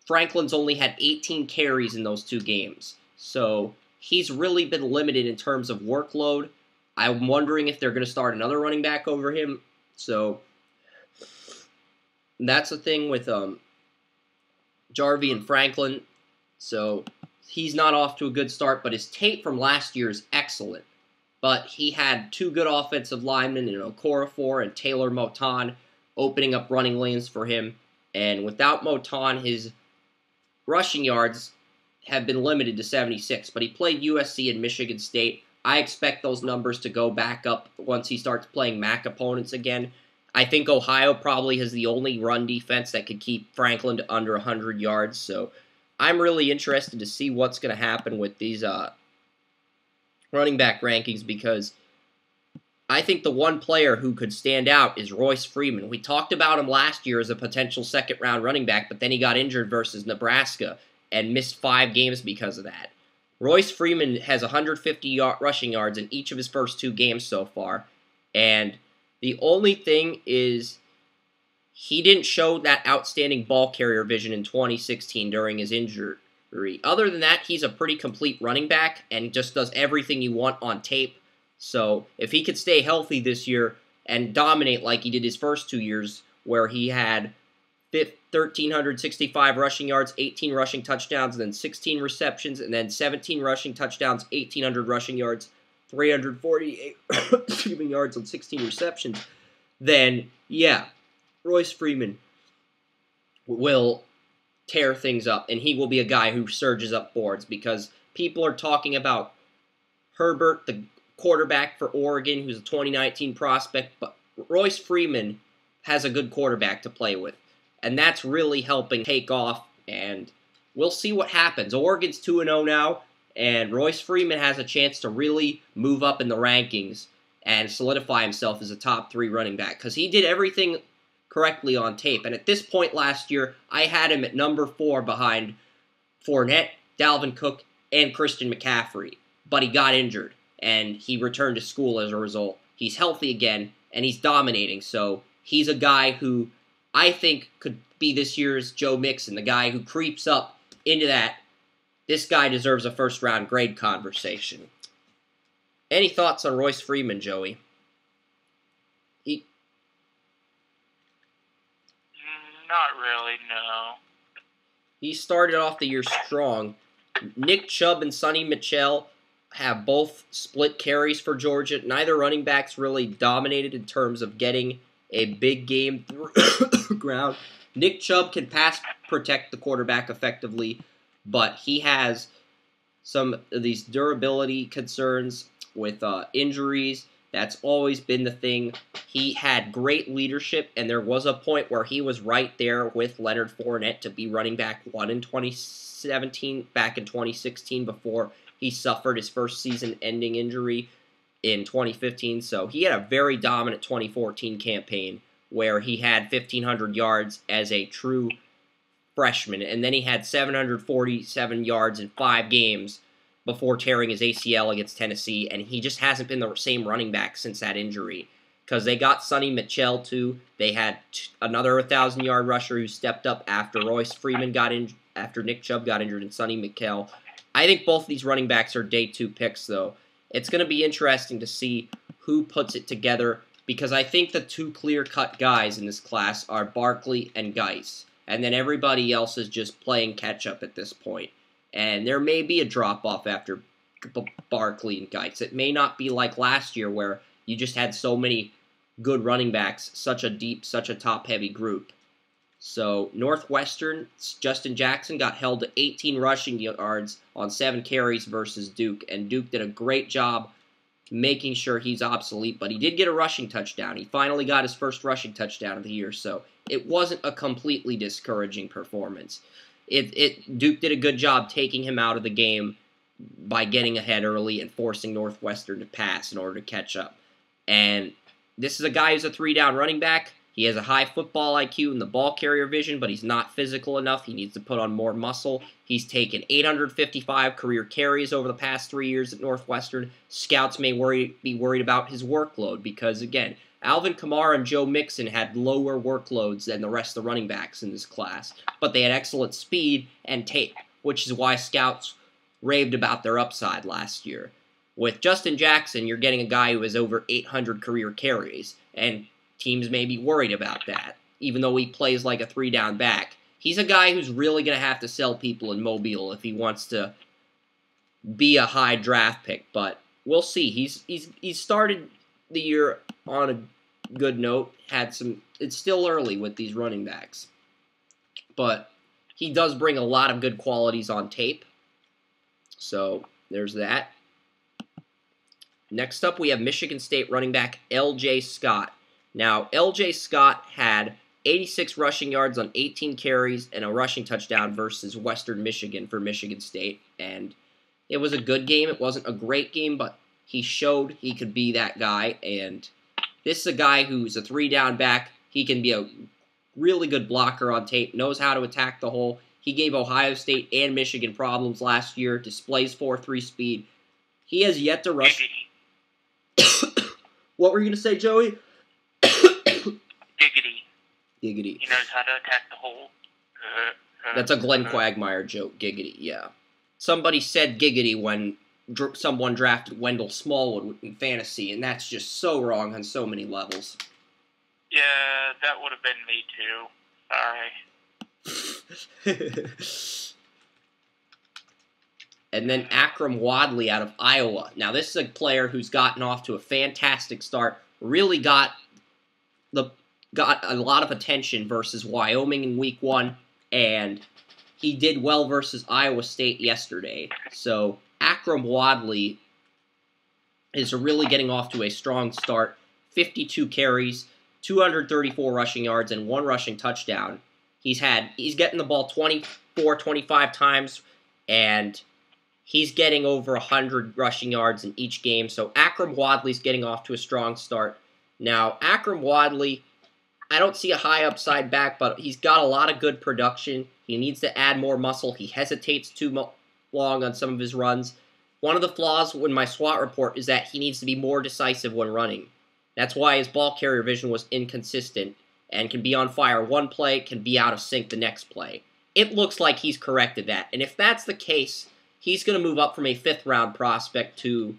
Franklin's only had 18 carries in those 2 games. So he's really been limited in terms of workload. I'm wondering if they're going to start another running back over him. So that's the thing with Jarvian Franklin. So he's not off to a good start, but his tape from last year is excellent. But he had 2 good offensive linemen in Okorafor and Taylor Moton opening up running lanes for him. And without Moton, his rushing yards have been limited to 76. But he played USC and Michigan State. I expect those numbers to go back up once he starts playing MAC opponents again. I think Ohio probably has the only run defense that could keep Franklin to under 100 yards. So I'm really interested to see what's going to happen with these running back rankings, because I think the one player who could stand out is Royce Freeman. We talked about him last year as a potential second-round running back, but then he got injured versus Nebraska and missed 5 games because of that. Royce Freeman has 150 rushing yards in each of his first 2 games so far, and the only thing is he didn't show that outstanding ball carrier vision in 2016 during his injury. Other than that, he's a pretty complete running back and just does everything you want on tape. So if he could stay healthy this year and dominate like he did his first 2 years, where he had 1,365 rushing yards, 18 rushing touchdowns, and then 16 receptions, and then 17 rushing touchdowns, 1,800 rushing yards, 348 receiving yards on 16 receptions, then, yeah, Royce Freeman will tear things up, and he will be a guy who surges up boards, because people are talking about Herbert, the quarterback for Oregon, who's a 2019 prospect, but Royce Freeman has a good quarterback to play with. And that's really helping take off, and we'll see what happens. Oregon's 2-0 now, and Royce Freeman has a chance to really move up in the rankings and solidify himself as a top 3 running back, because he did everything correctly on tape. And at this point last year, I had him at number 4 behind Fournette, Dalvin Cook, and Christian McCaffrey. But he got injured, and he returned to school as a result. He's healthy again, and he's dominating, so he's a guy who I think could be this year's Joe Mixon, the guy who creeps up into that. This guy deserves a first-round grade conversation. Any thoughts on Royce Freeman, Joey? Not really, no. He started off the year strong. Nick Chubb and Sonny Michel have both split carries for Georgia. Neither running back's really dominated in terms of getting a big game ground. Nick Chubb can pass protect the quarterback effectively, but he has some of these durability concerns with injuries. That's always been the thing. He had great leadership, and there was a point where he was right there with Leonard Fournette to be running back 1 in 2017, back in 2016 before he suffered his first season-ending injury in 2015. So he had a very dominant 2014 campaign where he had 1,500 yards as a true freshman, and then he had 747 yards in 5 games before tearing his ACL against Tennessee, and he just hasn't been the same running back since that injury. Because they got Sonny Michel, too. They had another 1,000-yard rusher who stepped up after Royce Freeman got injured, after Nick Chubb got injured, and Sonny Michel. I think both of these running backs are day 2 picks, though. It's going to be interesting to see who puts it together, because I think the 2 clear-cut guys in this class are Barkley and Geis. And then everybody else is just playing catch-up at this point. And there may be a drop-off after Barkley and Geis. It may not be like last year where you just had so many good running backs, such a top-heavy group. So Northwestern's Justin Jackson got held to 18 rushing yards on 7 carries versus Duke, and Duke did a great job making sure he's obsolete, but he did get a rushing touchdown. He finally got his first rushing touchdown of the year, so it wasn't a completely discouraging performance. Duke did a good job taking him out of the game by getting ahead early and forcing Northwestern to pass in order to catch up. And this is a guy who's a 3-down running back. He has a high football IQ and the ball carrier vision, but he's not physical enough. He needs to put on more muscle. He's taken 855 career carries over the past 3 years at Northwestern. Scouts may be worried about his workload because, again, Alvin Kamara and Joe Mixon had lower workloads than the rest of the running backs in this class, but they had excellent speed and tape, which is why scouts raved about their upside last year. With Justin Jackson, you're getting a guy who has over 800 career carries, and teams may be worried about that, even though he plays like a 3-down back. He's a guy who's really going to have to sell people in Mobile if he wants to be a high draft pick, but we'll see. He's started the year on a good note. It's still early with these running backs, but he does bring a lot of good qualities on tape. So there's that. Next up, we have Michigan State running back L.J. Scott. Now, L.J. Scott had 86 rushing yards on 18 carries and a rushing touchdown versus Western Michigan for Michigan State. And it was a good game. It wasn't a great game, but he showed he could be that guy. And this is a guy who's a 3-down back. He can be a really good blocker on tape, knows how to attack the hole. He gave Ohio State and Michigan problems last year, displays 4.3 speed. He has yet to rush. What were you going to say, Joey? Giggity. He knows how to attack the hole. That's a Glenn Quagmire joke, giggity, yeah. Somebody said giggity when someone drafted Wendell Smallwood in fantasy, and that's just so wrong on so many levels. Yeah, that would have been me too. Sorry. And then Akram Wadley out of Iowa. Now, this is a player who's gotten off to a fantastic start, really got a lot of attention versus Wyoming in Week 1, and he did well versus Iowa State yesterday. So Akram Wadley is really getting off to a strong start. 52 carries, 234 rushing yards and 1 rushing touchdown. He's getting the ball 24, 25 times, and he's getting over 100 rushing yards in each game. So Akram Wadley's getting off to a strong start. Now, Akram Wadley, I don't see a high upside back, but he's got a lot of good production. He needs to add more muscle. He hesitates too long on some of his runs. One of the flaws in my SWAT report is that he needs to be more decisive when running. That's why his ball carrier vision was inconsistent and can be on fire one play, can be out of sync the next play. It looks like he's corrected that. And if that's the case, he's going to move up from a 5th-round prospect to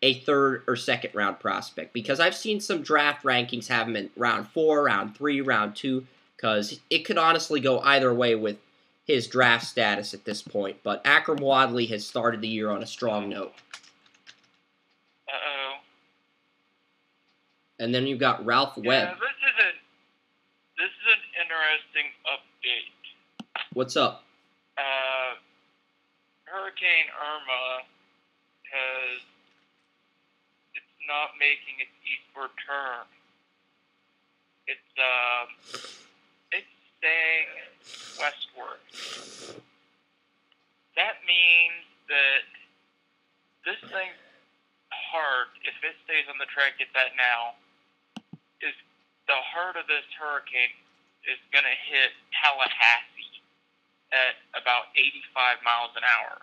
a 3rd or 2nd-round prospect. Because I've seen some draft rankings have him in round 4, round 3, round 2, because it could honestly go either way with his draft status at this point. But Akram Wadley has started the year on a strong note. Uh-oh. And then you've got Ralph Webb. Yeah, this is an interesting update. What's up? Hurricane Irma it's not making its eastward turn. It's staying westward. That means that this thing's heart, if it stays on the track it's at now, is the heart of this hurricane is going to hit Tallahassee at about 85 miles an hour.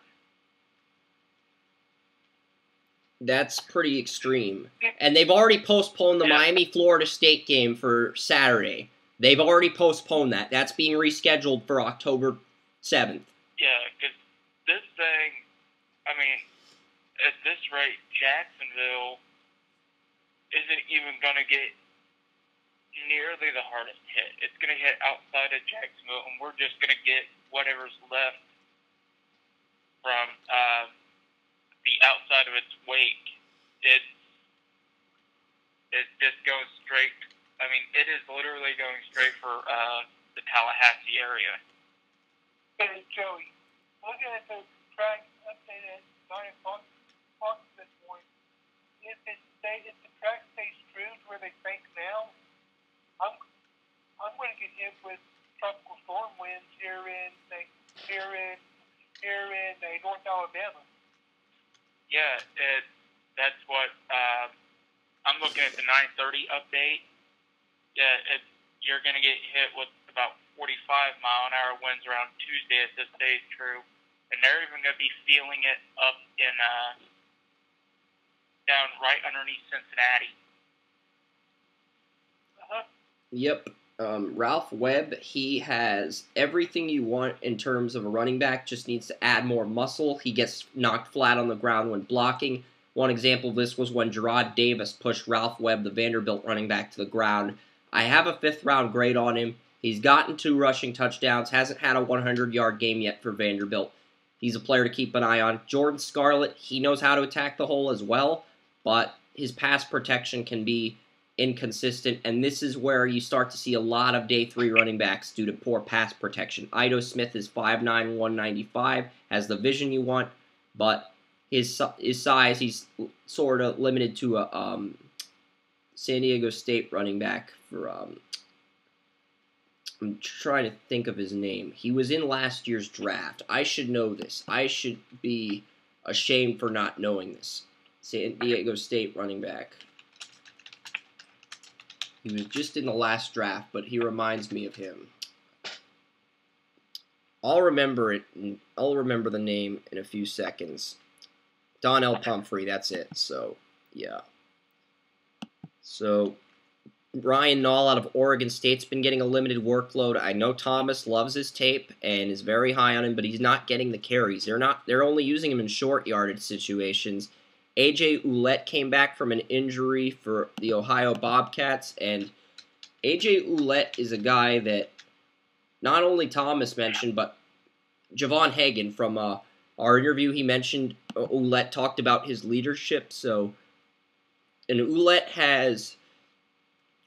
That's pretty extreme. And they've already postponed the Miami-Florida State game for Saturday. They've already postponed that. That's being rescheduled for October 7th. Yeah, because this thing, I mean, at this rate, Jacksonville isn't even going to get nearly the hardest hit. It's going to hit outside of Jacksonville, and we're just going to get whatever's left from the outside of its wake. It's just going straight. I mean, it is literally going straight for the Tallahassee area. Hey, Joey, looking at the track update at 9 o'clock at this point, if the track stays true to where they think now, I'm going to get hit with tropical storm winds here in North Alabama. Yeah, that's what I'm looking at the 9:30 update. Yeah, you're going to get hit with about 45-mile-an-hour winds around Tuesday if this stays true, and they're even going to be feeling it up in down right underneath Cincinnati. Yep. Ralph Webb, he has everything you want in terms of a running back, just needs to add more muscle. He gets knocked flat on the ground when blocking. One example of this was when Gerard Davis pushed Ralph Webb, the Vanderbilt running back, to the ground. I have a 5th-round grade on him. He's gotten 2 rushing touchdowns, hasn't had a 100-yard game yet for Vanderbilt. He's a player to keep an eye on. Jordan Scarlett, he knows how to attack the hole as well, but his pass protection can be inconsistent, and this is where you start to see a lot of day 3 running backs due to poor pass protection. Ito Smith is 5'9", 195, has the vision you want, but his size, he's sort of limited to a San Diego State running back for, I'm trying to think of his name. He was in last year's draft. I should know this. I should be ashamed for not knowing this. San Diego State running back. He was just in the last draft, but he reminds me of him. I'll remember it. I'll remember the name in a few seconds. Donnell Pumphrey, that's it. So, yeah. So, Ryan Nall out of Oregon State's been getting a limited workload. I know Thomas loves his tape and is very high on him, but he's not getting the carries. They're only using him in short yardage situations. A.J. Ouellette came back from an injury for the Ohio Bobcats, and A.J. Ouellette is a guy that not only Thomas mentioned, but Javon Hagan from our interview, he mentioned Ouellette talked about his leadership. So, and Ouellette has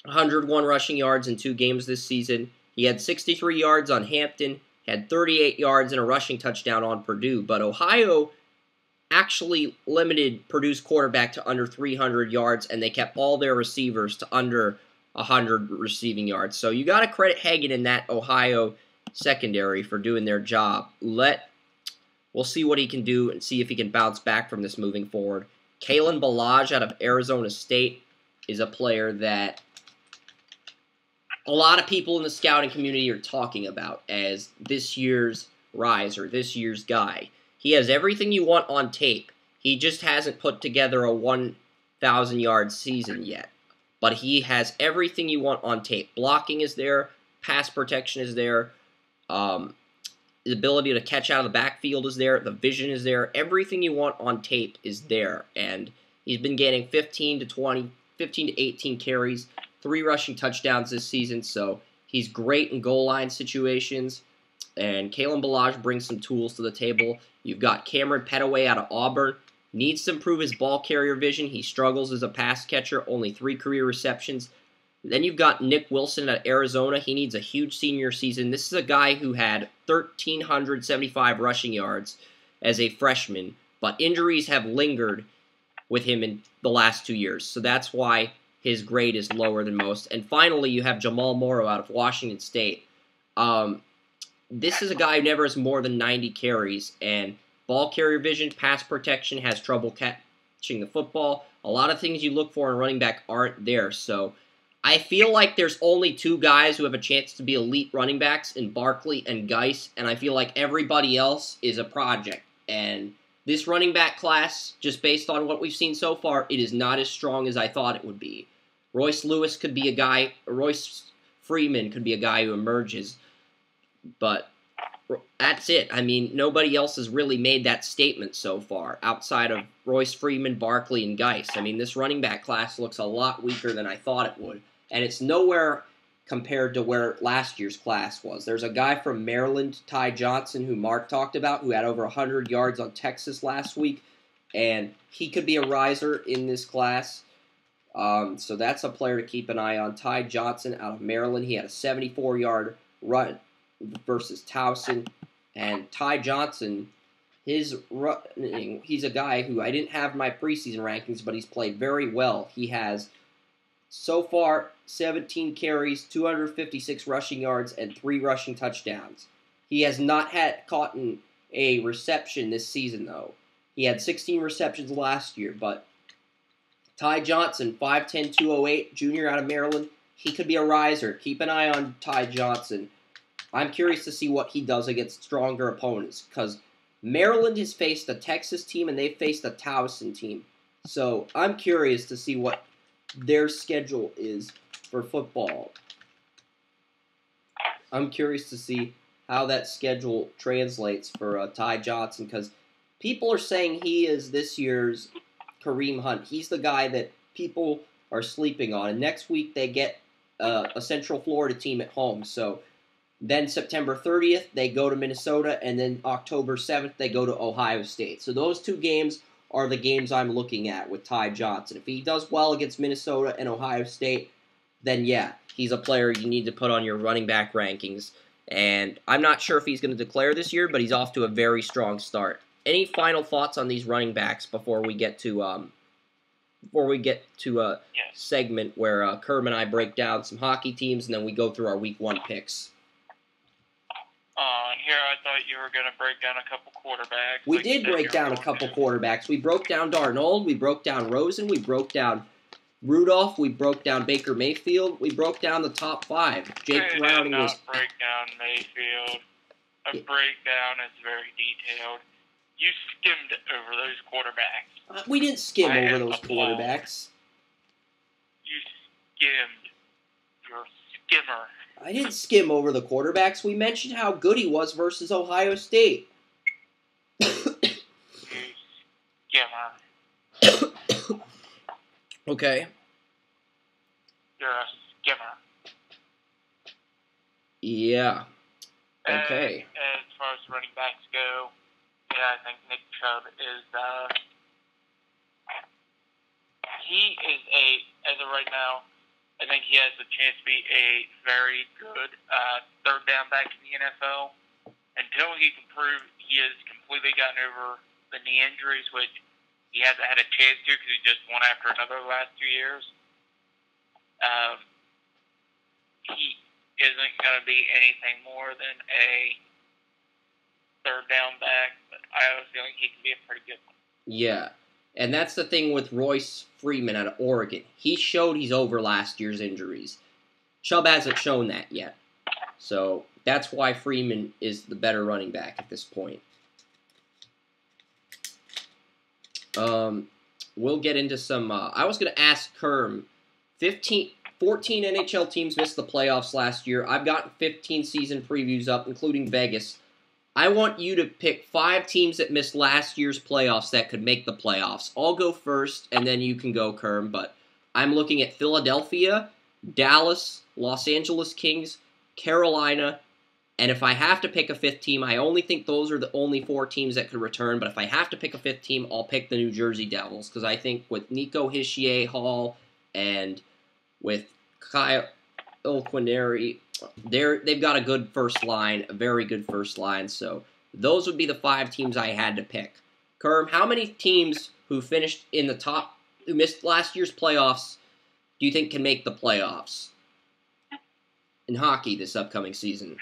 101 rushing yards in 2 games this season. He had 63 yards on Hampton, had 38 yards and a rushing touchdown on Purdue, but Ohio actually limited Purdue's quarterback to under 300 yards, and they kept all their receivers to under 100 receiving yards. So you got to credit Hagan in that Ohio secondary for doing their job. We'll see what he can do and see if he can bounce back from this moving forward. Kalen Ballage out of Arizona State is a player that a lot of people in the scouting community are talking about as this year's riser, this year's guy. He has everything you want on tape. He just hasn't put together a 1,000-yard season yet. But he has everything you want on tape. Blocking is there. Pass protection is there. The ability to catch out of the backfield is there. The vision is there. Everything you want on tape is there. And he's been getting 15 to 18 carries, 3 rushing touchdowns this season. So he's great in goal line situations. And Kalen Ballage brings some tools to the table. You've got Cameron Petaway out of Auburn. Needs to improve his ball carrier vision. He struggles as a pass catcher, only 3 career receptions. Then you've got Nick Wilson at Arizona. He needs a huge senior season. This is a guy who had 1,375 rushing yards as a freshman, but injuries have lingered with him in the last 2 years. So that's why his grade is lower than most. And finally, you have Jamal Morrow out of Washington State. This is a guy who never has more than 90 carries, and ball carrier vision, pass protection, has trouble catching the football. A lot of things you look for in a running back aren't there. So I feel like there's only 2 guys who have a chance to be elite running backs in Barkley and Geis, and I feel like everybody else is a project. And this running back class, just based on what we've seen so far, it is not as strong as I thought it would be. Royce Freeman could be a guy who emerges, but that's it. I mean, nobody else has really made that statement so far, outside of Royce Freeman, Barkley, and Geis. I mean, this running back class looks a lot weaker than I thought it would, and it's nowhere compared to where last year's class was. There's a guy from Maryland, Ty Johnson, who Mark talked about, who had over 100 yards on Texas last week, and he could be a riser in this class. So that's a player to keep an eye on. Ty Johnson out of Maryland. He had a 74-yard run versus Towson. And Ty Johnson, he's a guy who I didn't have in my preseason rankings, but he's played very well. He has, so far, 17 carries, 256 rushing yards, and 3 rushing touchdowns. He has not caught a reception this season, though. He had 16 receptions last year, but Ty Johnson, 5'10", 208, junior out of Maryland, he could be a riser. Keep an eye on Ty Johnson. I'm curious to see what he does against stronger opponents, because Maryland has faced a Texas team and they've faced a Towson team. So I'm curious to see what their schedule is for football. I'm curious to see how that schedule translates for Ty Johnson, because people are saying he is this year's Kareem Hunt. He's the guy that people are sleeping on. And next week they get a Central Florida team at home. So then September 30th, they go to Minnesota, and then October 7th, they go to Ohio State. So those 2 games are the games I'm looking at with Ty Johnson. If he does well against Minnesota and Ohio State, then yeah, he's a player you need to put on your running back rankings. And I'm not sure if he's going to declare this year, but he's off to a very strong start. Any final thoughts on these running backs before we get to a segment where Kerm and I break down some hockey teams, and then we go through our Week 1 picks? Here I thought you were going to break down a couple quarterbacks. We did break down a couple quarterbacks. We broke down Darnold. We broke down Rosen. We broke down Rudolph. We broke down Baker Mayfield. We broke down the top 5. Jake Browning was. Did not break down Mayfield. A breakdown is very detailed. You skimmed over those quarterbacks. We didn't skim over those quarterbacks. You skimmed. You're a skimmer. I didn't skim over the quarterbacks. We mentioned how good he was versus Ohio State. You skimmer. Okay. You're a skimmer. Yeah. Okay. And as far as running backs go, yeah, I think Nick Chubb is, he is as of right now, I think he has the chance to be a very good third down back in the NFL. Until he can prove he has completely gotten over the knee injuries, which he hasn't had a chance to because he just one after another the last 2 years. he isn't going to be anything more than a third down back, but I have a feeling he can be a pretty good one. Yeah. And that's the thing with Royce Freeman out of Oregon. He showed he's over last year's injuries. Chubb hasn't shown that yet. So that's why Freeman is the better running back at this point. We'll get into some... I was going to ask Kerm, 14 NHL teams missed the playoffs last year. I've gotten 15 season previews up, including Vegas. I want you to pick 5 teams that missed last year's playoffs that could make the playoffs. I'll go first, and then you can go, Kerm. But I'm looking at Philadelphia, Dallas, Los Angeles Kings, Carolina, and if I have to pick a 5th team, I only think those are the only 4 teams that could return. But if I have to pick a 5th team, I'll pick the New Jersey Devils, because I think with Nico Hischier-Hall and with Kyle Quineri, they've got a good first line, a very good first line. So those would be the 5 teams I had to pick. Kerm, how many teams who finished in the top, who missed last year's playoffs, do you think can make the playoffs in hockey this upcoming season?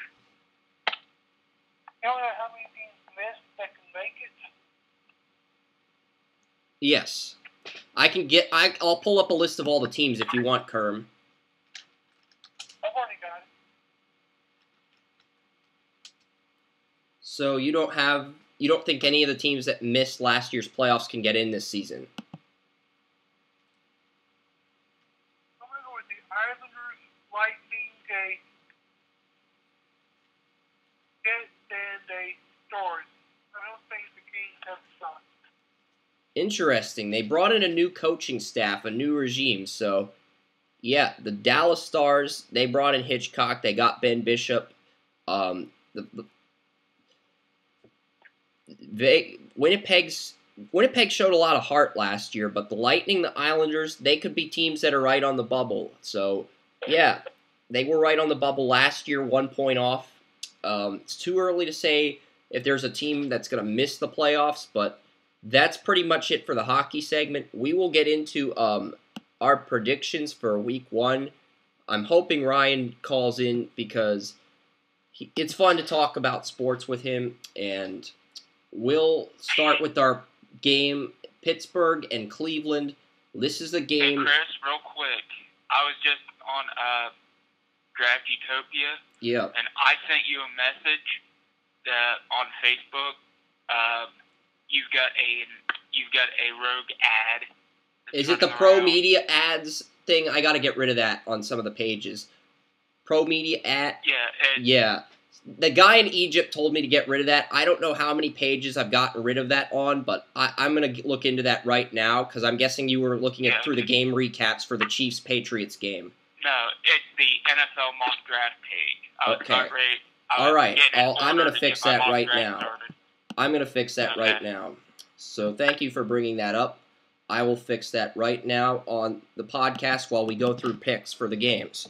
You don't know how many teams missed that can make it? Yes. I'll pull up a list of all the teams if you want, Kerm. I've already got it. So you don't think any of the teams that missed last year's playoffs can get in this season? I'm going to go with the Islanders, Lightning, and the Stars. I don't think the Kings have a shot. Interesting. They brought in a new coaching staff, a new regime. So, yeah, the Dallas Stars, they brought in Hitchcock. They got Ben Bishop. Winnipeg showed a lot of heart last year, but the Lightning, the Islanders, they could be teams that are right on the bubble. So, yeah, they were right on the bubble last year, 1 point off. It's too early to say if there's a team that's going to miss the playoffs, but that's pretty much it for the hockey segment. We will get into our predictions for week 1. I'm hoping Ryan calls in because it's fun to talk about sports with him, and we'll start with our game, Pittsburgh and Cleveland. This is the game. Hey, Chris, real quick. I was just on Draft Utopia. Yeah. And I sent you a message that on Facebook. You've got a rogue ad. Is it the Pro Media ads thing? I got to get rid of that on some of the pages. Pro Media ad. Yeah. Yeah. The guy in Egypt told me to get rid of that. I don't know how many pages I've gotten rid of that on, but I'm going to look into that right now because I'm guessing you were looking at through the game recaps for the Chiefs Patriots game. No, it's the NFL mock draft page. I was Okay. not ready. All right. I'm going to fix that right now. I'm going to fix that right now. So thank you for bringing that up. I will fix that right now on the podcast while we go through picks for the games.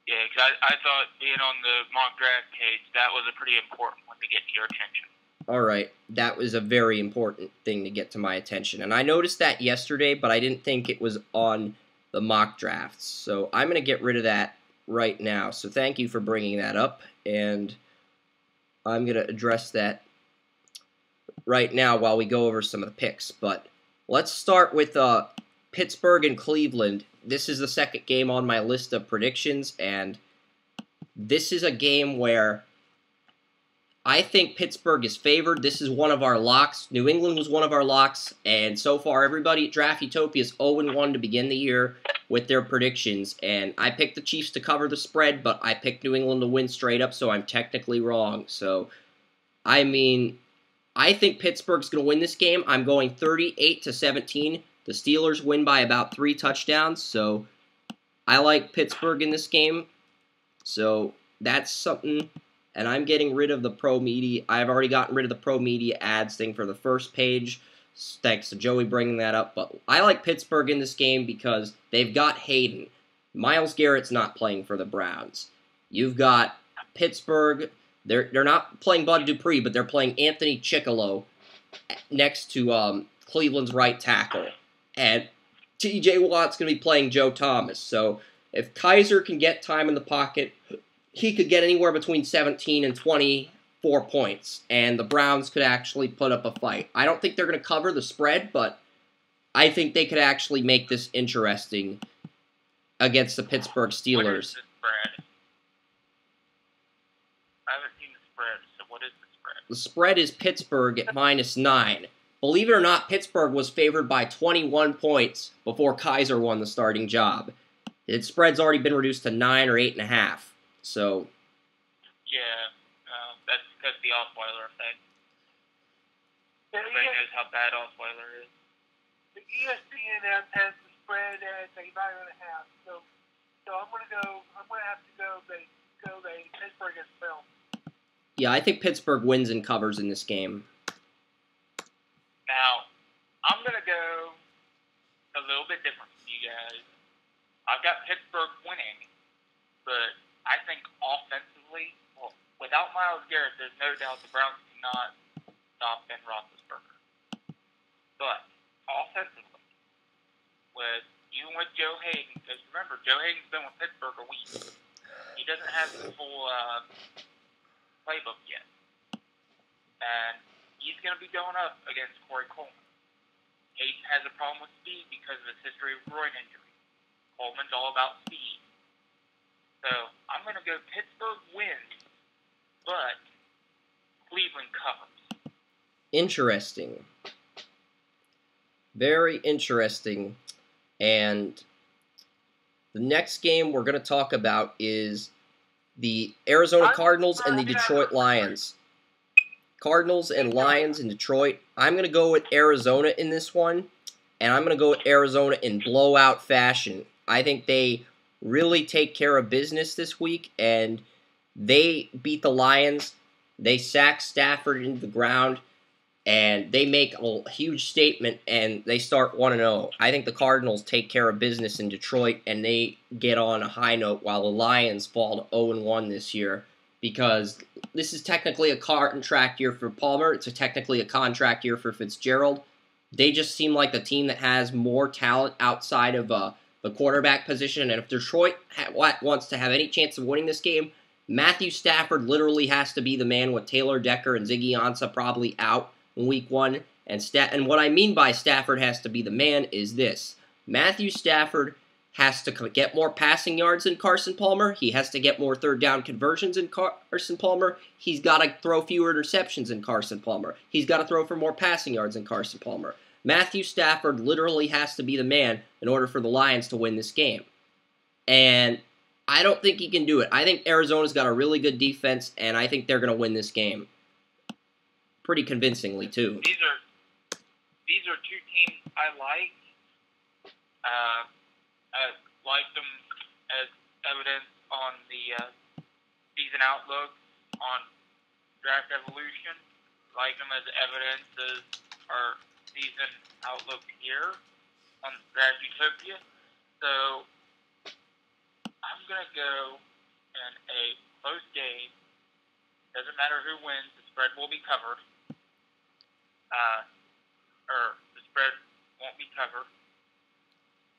Yeah, because I thought being on the mock draft page, that was a pretty important one to get to your attention. All right. That was a very important thing to get to my attention. And I noticed that yesterday, but I didn't think it was on the mock drafts. So I'm going to get rid of that right now. So thank you for bringing that up. And I'm going to address that right now while we go over some of the picks. But let's start with Pittsburgh and Cleveland. This is the second game on my list of predictions, and this is a game where I think Pittsburgh is favored. This is one of our locks. New England was one of our locks, and so far everybody at Draft Utopia is 0-1 to begin the year with their predictions, and I picked the Chiefs to cover the spread, but I picked New England to win straight up, so I'm technically wrong. So, I mean, I think Pittsburgh's going to win this game. I'm going 38-17. The Steelers win by about 3 touchdowns, so I like Pittsburgh in this game. So that's something, and I'm getting rid of the Pro Media. I've already gotten rid of the Pro Media ads thing for the first page. Thanks to Joey bringing that up. But I like Pittsburgh in this game because they've got Hayden. Myles Garrett's not playing for the Browns. You've got Pittsburgh. They're not playing Bud Dupree, but they're playing Anthony Chickillo next to Cleveland's right tackle. And T.J. Watt's going to be playing Joe Thomas. So If Kaiser can get time in the pocket, he could get anywhere between 17 and 24 points, and the Browns could actually put up a fight. I don't think they're going to cover the spread, but I think they could actually make this interesting against the Pittsburgh Steelers. What is the spread? I haven't seen the spread, so what is the spread? The spread is Pittsburgh at -9. Believe it or not, Pittsburgh was favored by 21 points before Kaiser won the starting job. Its spread's already been reduced to 9 or 8.5. So, yeah, that's because the Osweiler effect. Everybody knows how bad Osweiler is. The ESPN has the spread at a 9.5. So I'm gonna have to go Pittsburgh as well. yeah, I think Pittsburgh wins and covers in this game. Now, I'm going to go a little bit different from you guys. I've got Pittsburgh winning, but I think offensively, well, without Myles Garrett, there's no doubt the Browns cannot stop Ben Roethlisberger. But offensively, even with Joe Hayden, because remember, Joe Hayden's been with Pittsburgh a week. He doesn't have the full playbook yet. And he's going to be going up against Corey Coleman. Hayden has a problem with speed because of his history of groin injury. Coleman's all about speed. So I'm going to go Pittsburgh wins, but Cleveland covers. Interesting. Very interesting. And the next game we're going to talk about is the Arizona Cardinals and the Detroit Lions. Cardinals and Lions in Detroit. I'm going to go with Arizona in this one, and I'm going to go with Arizona in blowout fashion. I think they really take care of business this week, and they beat the Lions. They sack Stafford into the ground, and they make a huge statement, and they start 1-0. I think the Cardinals take care of business in Detroit, and they get on a high note, while the Lions fall to 0-1 this year, because this is technically a contract year for Palmer. It's technically a contract year for Fitzgerald. They just seem like the team that has more talent outside of the quarterback position, and if Detroit wants to have any chance of winning this game, Matthew Stafford literally has to be the man with Taylor Decker and Ziggy Ansah probably out in week 1. And what I mean by Stafford has to be the man is this. Matthew Stafford has to get more passing yards than Carson Palmer. He has to get more third down conversions than Carson Palmer. He's got to throw fewer interceptions than Carson Palmer. He's got to throw for more passing yards than Carson Palmer. Matthew Stafford literally has to be the man in order for the Lions to win this game. And I don't think he can do it. I think Arizona's got a really good defense, and I think they're going to win this game. Pretty convincingly, too. These are two teams I like. I like them as evidence on the season outlook on Draft Evolution. Like them as evidence as our season outlook here on Draft Utopia. So I'm going to go in a close game. Doesn't matter who wins, the spread will be covered. Or the spread won't be covered.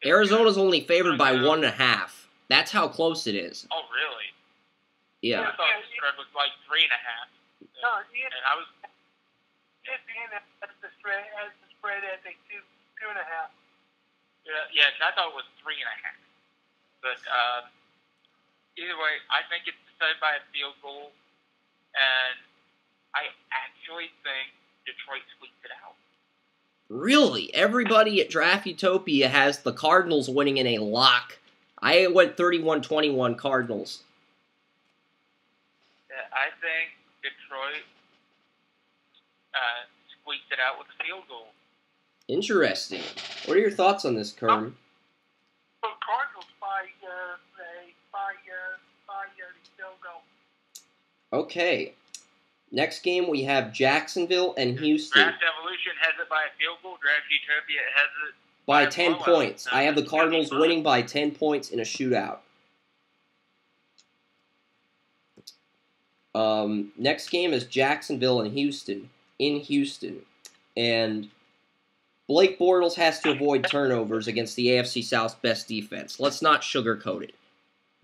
Arizona's only favored by 1.5. That's how close it is. Oh, really? Yeah. I thought the spread was like 3.5. No, And I was... ESPN has the spread at a 2.5. Yeah, I thought it was 3.5. But either way, I think it's decided by a field goal, and I actually think Detroit squeaks it out. Really? Everybody at Draft Utopia has the Cardinals winning in a lock. I went 31-21 Cardinals. I think Detroit squeaks it out with a field goal. Interesting. What are your thoughts on this, Kerm? So Cardinals by field goal. Okay. Next game, we have Jacksonville and Houston. Draft Evolution has it by a field goal. Draft Utopia has it by 10 points. I have the Cardinals winning by 10 points in a shootout. Next game is Jacksonville and Houston in Houston. And Blake Bortles has to avoid turnovers against the AFC South's best defense. Let's not sugarcoat it.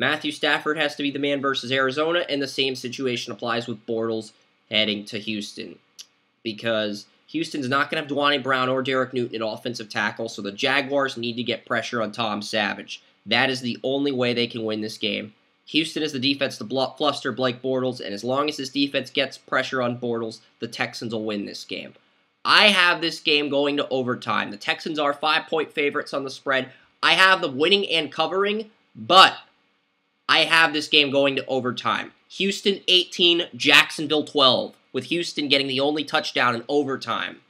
Matthew Stafford has to be the man versus Arizona, and the same situation applies with Bortles heading to Houston. Because Houston's not going to have Dwayne Brown or Derek Newton at offensive tackle, so the Jaguars need to get pressure on Tom Savage. That is the only way they can win this game. Houston is the defense to fluster Blake Bortles, and as long as this defense gets pressure on Bortles, the Texans will win this game. I have this game going to overtime. The Texans are 5-point favorites on the spread. I have them winning and covering, but I have this game going to overtime. Houston 18, Jacksonville 12, with Houston getting the only touchdown in overtime.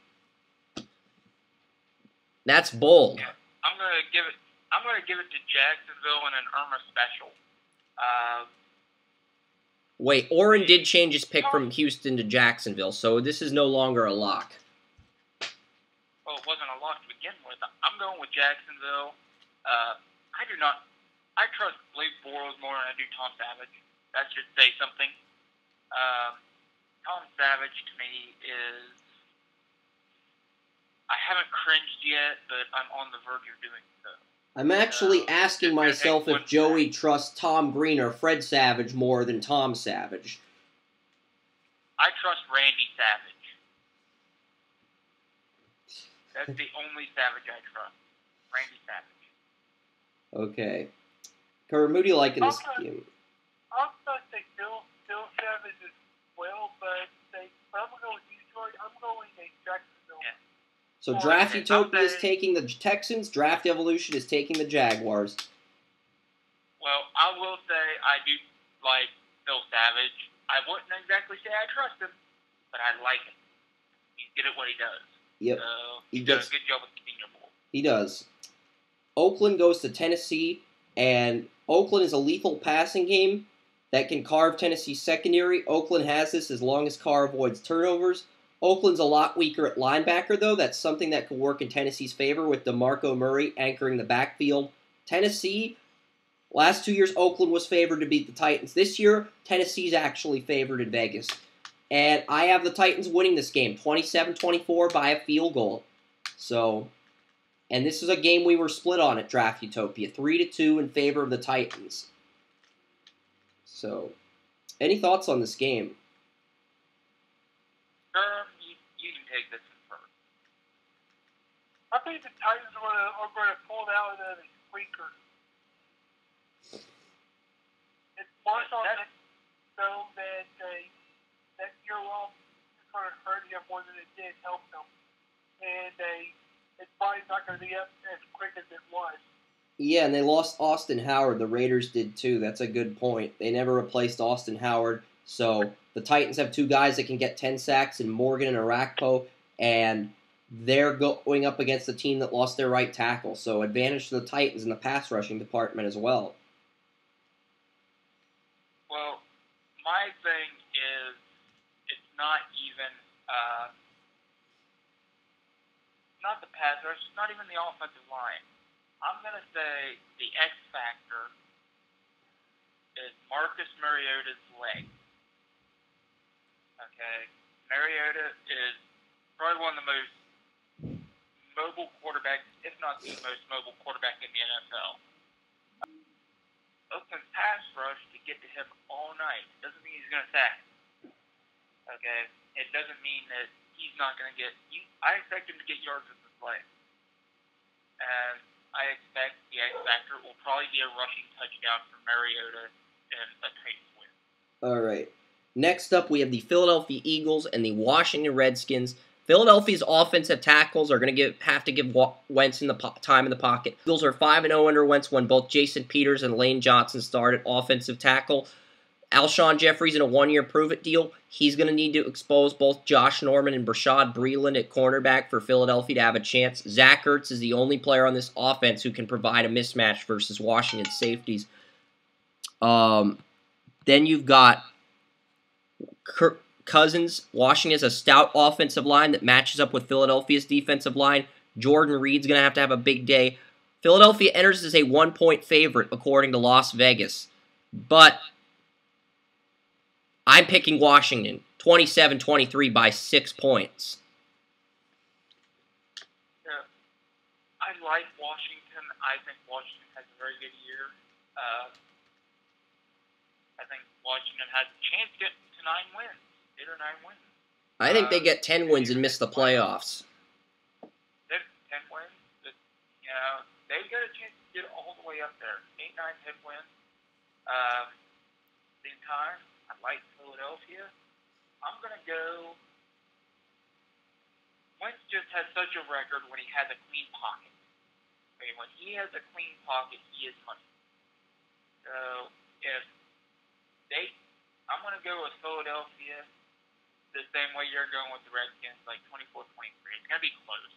That's bold. Yeah, I'm gonna give it to Jacksonville in an Irma special. Wait, Oren did change his pick from Houston to Jacksonville, so this is no longer a lock. Well, it wasn't a lock to begin with. I'm going with Jacksonville. I trust Blake Bortles more than I do Tom Savage. That should say something. Tom Savage to me is, I haven't cringed yet, but I'm on the verge of doing so. I'm actually asking myself if Joey trusts Tom Green or Fred Savage more than Tom Savage. I trust Randy Savage. That's the only Savage I trust. Randy Savage. Okay. Kurt, who do you like in this game? I'm going to say Bill Savage as well, but if I'm going to go with Detroit, I'm going to Jacksonville. Yeah. So Draftutopia is taking the Texans, Draft Evolution is taking the Jaguars. Well, I will say I do like Bill Savage. I wouldn't exactly say I trust him, but I like him. He's good at what he does. Yep. So he does a good job with the Senior Bowl. He does. Oakland goes to Tennessee, and Oakland is a lethal passing game that can carve Tennessee's secondary. Oakland has this as long as Carr avoids turnovers. Oakland's a lot weaker at linebacker, though. That's something that could work in Tennessee's favor with DeMarco Murray anchoring the backfield. Tennessee, last 2 years, Oakland was favored to beat the Titans. This year, Tennessee's actually favored in Vegas. And I have the Titans winning this game, 27-24 by a field goal. So, and this is a game we were split on at Draftutopia, 3-2 in favor of the Titans. So, any thoughts on this game? You can take this one first. I think the Titans are going to pull it out of the squeaker. It's more so that year long is going to hurt him more than it did help him. And it's probably not going to be up as quick as it was. Yeah, and they lost Austin Howard. The Raiders did too. That's a good point. They never replaced Austin Howard. So the Titans have two guys that can get 10 sacks in Morgan and Arakpo, and they're going up against a team that lost their right tackle. So advantage to the Titans in the pass rushing department as well. Well, my thing is it's not even not the pass rush, not even the offensive line. I'm going to say the X factor is Marcus Mariota's leg. Okay? Mariota is probably one of the most mobile quarterbacks, if not the most mobile quarterback in the NFL. Oakland's pass rush to get to him all night doesn't mean he's going to sack. Okay? It doesn't mean that he's not going to get... I expect him to get yards with the play. And I expect the X factor will probably be a rushing touchdown for Mariota in a Titans win. All right. Next up, we have the Philadelphia Eagles and the Washington Redskins. Philadelphia's offensive tackles are going to have to give Wentz in the time in the pocket. Eagles are 5-0 under Wentz when both Jason Peters and Lane Johnson start at offensive tackle. Alshon Jeffrey's in a one-year prove-it deal. He's going to need to expose both Josh Norman and Brashad Breeland at cornerback for Philadelphia to have a chance. Zach Ertz is the only player on this offense who can provide a mismatch versus Washington's safeties. Then you've got Kirk Cousins. Washington has a stout offensive line that matches up with Philadelphia's defensive line. Jordan Reed's going to have a big day. Philadelphia enters as a 1-point favorite, according to Las Vegas. But I'm picking Washington, 27-23 by 6 points. Yeah, I like Washington. I think Washington has a very good year. I think Washington has a chance to get to 9 wins, 8 or 9 wins. I think they get 10 wins and miss the playoffs. 10 wins. They've got a chance to get all the way up there. 8, 9, 10 wins. Same time, I like Philadelphia. I'm going to go. Wentz just has such a record when he has a clean pocket. Okay, when he has a clean pocket, he is money. So I'm going to go with Philadelphia the same way you're going with the Redskins, like 24-23. It's going to be close.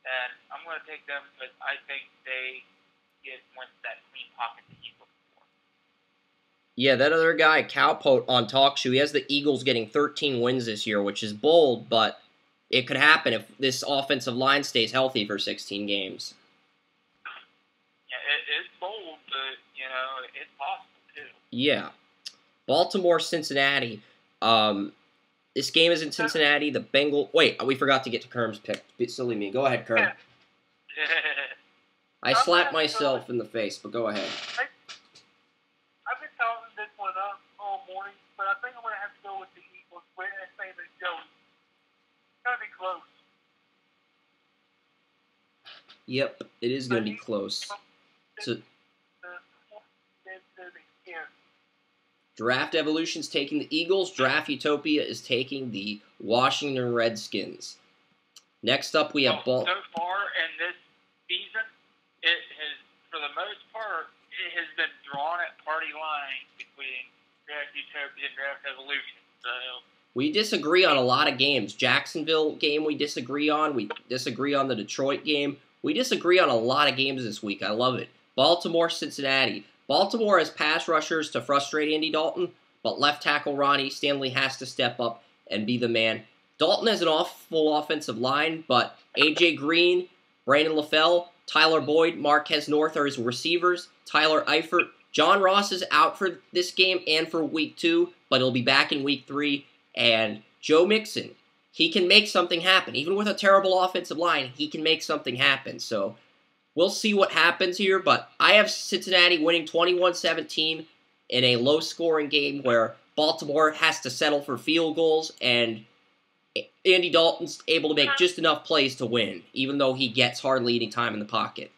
And I'm going to take them because I think they get Wentz that clean pocket that he's looking for. Yeah, that other guy, Cowpote, on Talk Show, he has the Eagles getting 13 wins this year, which is bold, but it could happen if this offensive line stays healthy for 16 games. Yeah, it's bold, but, it's possible, too. Yeah. Baltimore, Cincinnati. This game is in Cincinnati. The Bengals... Wait, we forgot to get to Kerm's pick. Silly me. Go ahead, Kerm. Yeah. I slapped myself in the face, but go ahead. I've been talking this one up all morning, but I think I'm going to have to go with the Eagles. Same as Joey. It's going to be close. Yep, it is going to be close. So, Draft Evolution's taking the Eagles. Draft Utopia is taking the Washington Redskins. Next up, we have So far in this season, it has, for the most part, it has been drawn at party lines between Draft Utopia and Draft Evolution. So we disagree on a lot of games. Jacksonville game we disagree on. We disagree on the Detroit game. We disagree on a lot of games this week. I love it. Baltimore, Cincinnati. Baltimore has pass rushers to frustrate Andy Dalton, but left tackle Ronnie Stanley has to step up and be the man. Dalton has an awful offensive line, but A.J. Green, Brandon LaFell, Tyler Boyd, Marquez North are his receivers. Tyler Eifert. John Ross is out for this game and for Week 2, but he'll be back in Week 3. And Joe Mixon, he can make something happen. Even with a terrible offensive line, he can make something happen. So we'll see what happens here, but I have Cincinnati winning 21-17 in a low-scoring game where Baltimore has to settle for field goals, and Andy Dalton's able to make just enough plays to win, even though he gets hardly any time in the pocket.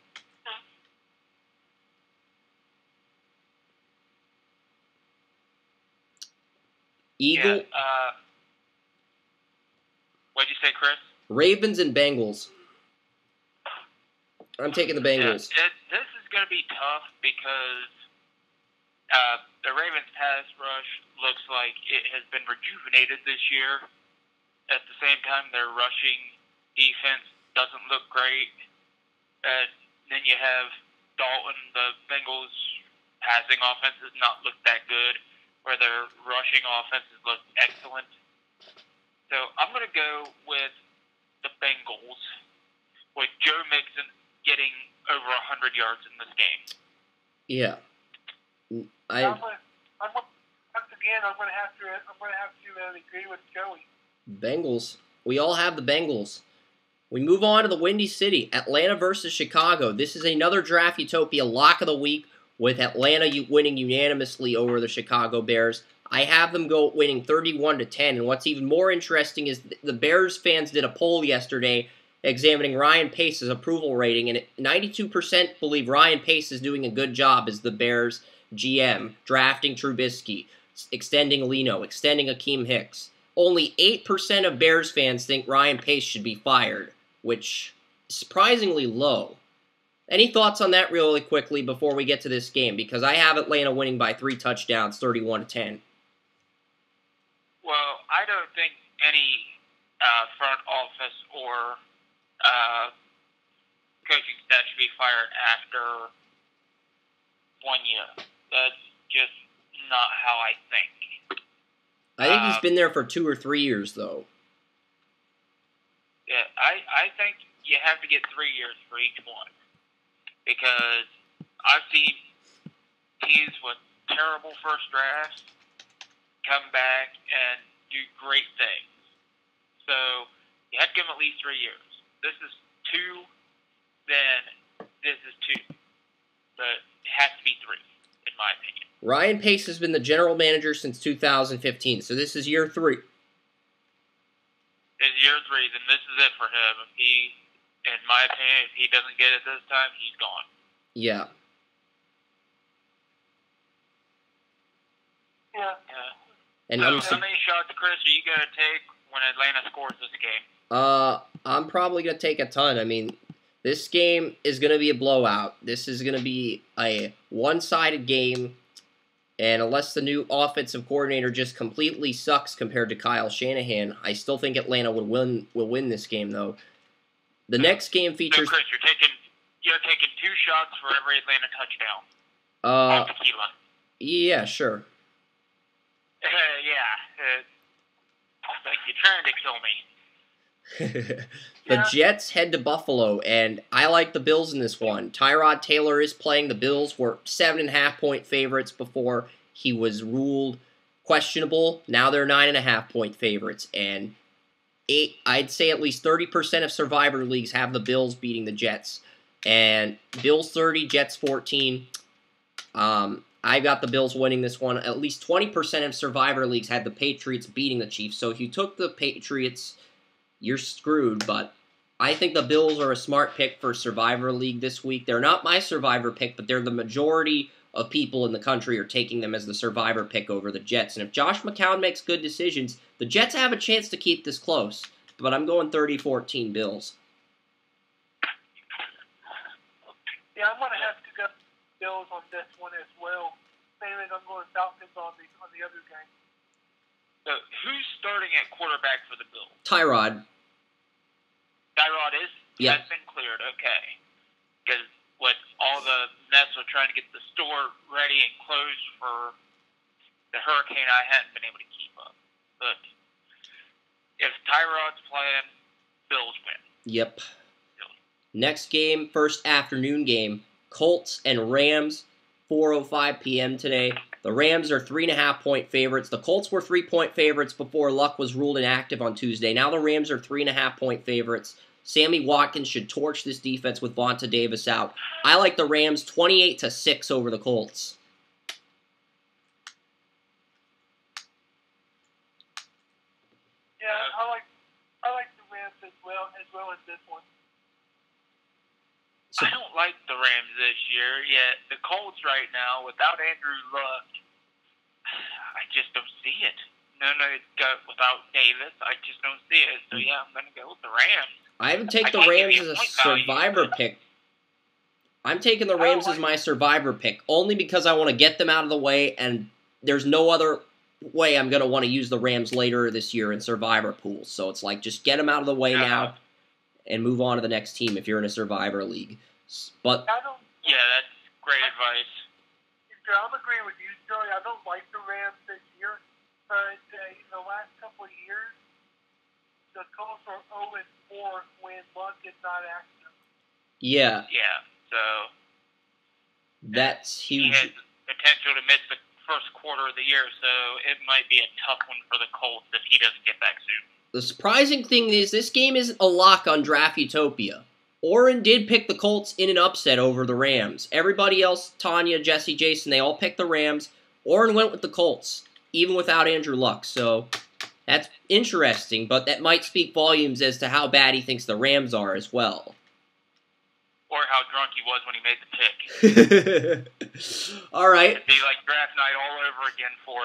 Eagle. Yeah, what'd you say, Chris? Ravens and Bengals. I'm taking the Bengals. Yeah, this is going to be tough because the Ravens pass rush looks like it has been rejuvenated this year. At the same time, their rushing defense doesn't look great. And then you have Dalton, the Bengals' passing offense does not look that good, where their rushing offenses look excellent. So I'm going to go with the Bengals, with Joe Mixon getting over 100 yards in this game. Yeah. Once again, I'm going to have to agree with Joey. Bengals. We all have the Bengals. We move on to the Windy City. Atlanta versus Chicago. This is another Draft Utopia lock of the week, with Atlanta winning unanimously over the Chicago Bears. I have them go winning 31-10, and what's even more interesting is the Bears fans did a poll yesterday examining Ryan Pace's approval rating, and 92% believe Ryan Pace is doing a good job as the Bears GM, drafting Trubisky, extending Leno, extending Akeem Hicks. Only 8% of Bears fans think Ryan Pace should be fired, which is surprisingly low. Any thoughts on that really quickly before we get to this game? Because I have Atlanta winning by 3 touchdowns, 31-10. Well, I don't think any front office or coaching staff should be fired after 1 year. That's just not how I think. I think he's been there for 2 or 3 years, though. Yeah, I think you have to get 3 years for each one. Because I've seen teams with terrible first drafts come back and do great things. So you have to give them at least 3 years. This is 2, then this is 2. But it has to be 3, in my opinion. Ryan Pace has been the general manager since 2015, so this is year 3. It's year 3, then this is it for him. If he, in my opinion, if he doesn't get it this time, he's gone. Yeah. Yeah. And so, how many shots, Chris, are you going to take when Atlanta scores this game? I'm probably going to take a ton. I mean, this game is going to be a blowout. This is going to be a one-sided game. And unless the new offensive coordinator just completely sucks compared to Kyle Shanahan, I still think Atlanta will win this game, though. The next game features... So, Chris, you're taking 2 shots for every Atlanta touchdown. On tequila. Yeah, sure. Like you're trying to kill me. The Jets head to Buffalo, and I like the Bills in this one. Tyrod Taylor is playing. The Bills were 7.5-point favorites before he was ruled questionable. Now they're 9.5-point favorites, and I'd say at least 30% of Survivor leagues have the Bills beating the Jets. And Bills 30, Jets 14. I got the Bills winning this one. At least 20% of Survivor leagues had the Patriots beating the Chiefs. So if you took the Patriots, you're screwed. But I think the Bills are a smart pick for Survivor League this week. They're not my Survivor pick, but they're the majority of people in the country are taking them as the Survivor pick over the Jets. And if Josh McCown makes good decisions, the Jets have a chance to keep this close. But I'm going 30-14 Bills. Yeah, I'm going to have to go Bills on this one as well. Same as I'm going Falcons on the other game. So who's starting at quarterback for the Bills? Tyrod. Tyrod is? Yeah. That's been cleared, okay. Because with all the mess of trying to get the store ready and closed for the hurricane, I hadn't been able to keep up. But if Tyrod's playing, Bills win. Yep. Next game, first afternoon game, Colts and Rams, 4:05 p.m. today. The Rams are 3.5-point favorites. The Colts were 3-point favorites before Luck was ruled inactive on Tuesday. Now the Rams are 3.5-point favorites. Sammy Watkins should torch this defense with Vonta Davis out. I like the Rams 28-6 over the Colts. Yeah, I like the Rams as well as this one. I don't like the Rams this year, yet the Colts right now, without Andrew Luck, I just don't see it. Without Davis, I just don't see it. So, yeah, I'm going to go with the Rams. I would take the Rams as a survivor pick. I'm taking the Rams as my survivor pick, only because I want to get them out of the way, and there's no other way I'm going to want to use the Rams later this year in survivor pools. So it's like, just get them out of the way now and move on to the next team if you're in a survivor league. But yeah, that's great advice. I'm agreeing with you, Joey. I don't like the Rams this year. But in the last couple of years, the Colts are 0-4 when Luck is not active. Yeah. Yeah, so that's huge. He has potential to miss the first quarter of the year, so it might be a tough one for the Colts if he doesn't get back soon. The surprising thing is this game isn't a lock on Draft Utopia. Oren did pick the Colts in an upset over the Rams. Everybody else, Tanya, Jesse, Jason, they all picked the Rams. Oren went with the Colts, even without Andrew Luck. So that's interesting, but that might speak volumes as to how bad he thinks the Rams are as well. Or how drunk he was when he made the pick. All right. It'd be like draft night all over again for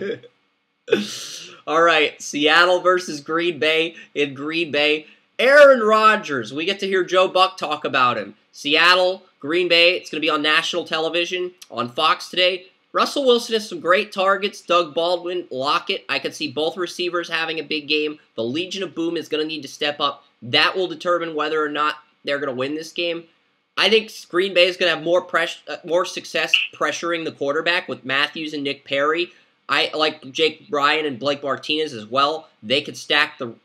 him. All right, Seattle versus Green Bay in Green Bay. Aaron Rodgers, we get to hear Joe Buck talk about him. Seattle, Green Bay, it's going to be on national television on Fox today. Russell Wilson has some great targets. Doug Baldwin, Lockett. I could see both receivers having a big game. The Legion of Boom is going to need to step up. That will determine whether or not they're going to win this game. I think Green Bay is going to have more success pressuring the quarterback with Matthews and Nick Perry. I like Jake Bryan and Blake Martinez as well. They could stack the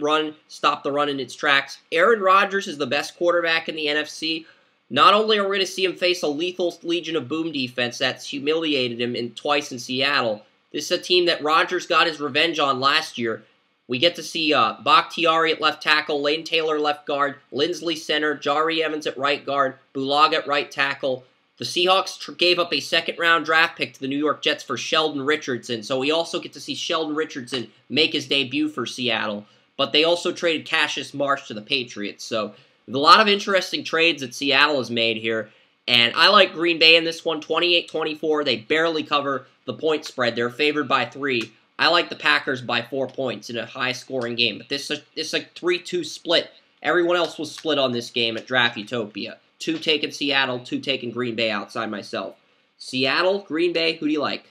run, stop the run in its tracks. Aaron Rodgers is the best quarterback in the NFC. Not only are we going to see him face a lethal Legion of Boom defense that's humiliated him twice in Seattle, this is a team that Rodgers got his revenge on last year. We get to see Bakhtiari at left tackle, Lane Taylor left guard, Lindsley center, Jari Evans at right guard, Bulaga at right tackle. The Seahawks gave up a second-round draft pick to the New York Jets for Sheldon Richardson, so we also get to see Sheldon Richardson make his debut for Seattle. But they also traded Cassius Marsh to the Patriots, so there's a lot of interesting trades that Seattle has made here. And I like Green Bay in this one, 28-24. They barely cover the point spread. They're favored by 3. I like the Packers by 4 points in a high-scoring game. But this is a 3-2 split. Everyone else was split on this game at Draft Utopia. 2 taking Seattle, 2 taking Green Bay outside myself. Seattle, Green Bay, who do you like?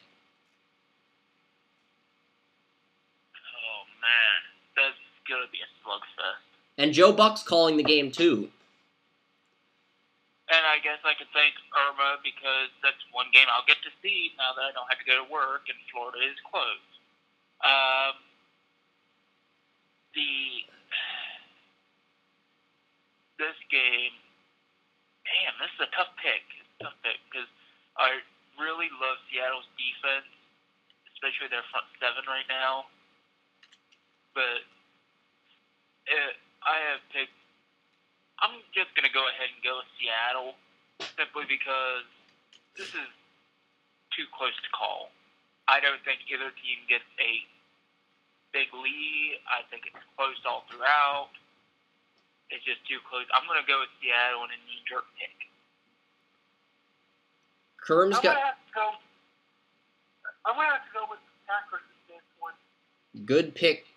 Oh, man. That's going to be a slugfest. And Joe Buck's calling the game, too. And I guess I could thank Irma because that's one game I'll get to see now that I don't have to go to work and Florida is closed. This game, damn, this is a tough pick. It's a tough pick because I really love Seattle's defense, especially their front 7 right now. But I'm just going to go ahead and go with Seattle simply because this is too close to call. I don't think either team gets a big lead. I think it's close all throughout. It's just too close. I'm going to go with Seattle in a knee-jerk pick. Kerm's got... I'm going to have to go with the Packers in this one. Good pick.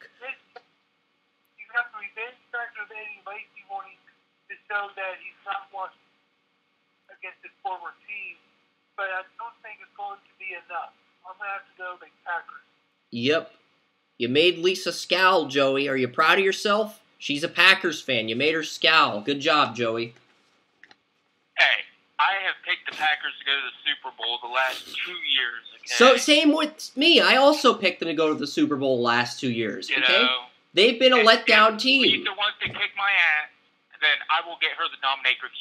He's got the revenge factor of Eddie Lacy wanting to show that he's not lost against his former team, but I don't think it's going to be enough. I'm going to have to go with the Packers. Yep. You made Lisa scowl, Joey. Are you proud of yourself? She's a Packers fan. You made her scowl. Good job, Joey. Hey, I have picked the Packers to go to the Super Bowl the last 2 years, okay? So, same with me. I also picked them to go to the Super Bowl the last 2 years, You okay? know, They've been a letdown if team. Lisa wants to kick my ass, then I will get her the dominatrix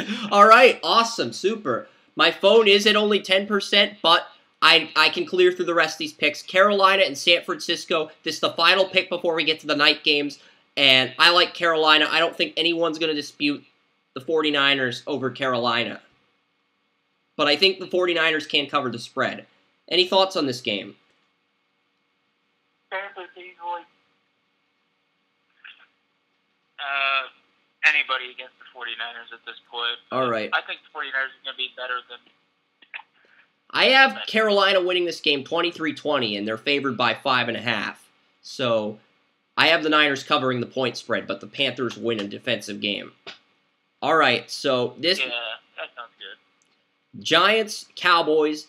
uniform. All right, awesome, super. My phone is at only 10%, but I can clear through the rest of these picks. Carolina and San Francisco. This is the final pick before we get to the night games, and I like Carolina. I don't think anyone's going to dispute the 49ers over Carolina. But I think the 49ers can cover the spread. Any thoughts on this game? Panthers easily. Anybody against the 49ers at this point. All right. I think the 49ers are going to be better than... I have Carolina winning this game 23-20, and they're favored by 5.5. So, I have the Niners covering the point spread, but the Panthers win a defensive game. All right, so this... Yeah, that sounds good. Giants, Cowboys.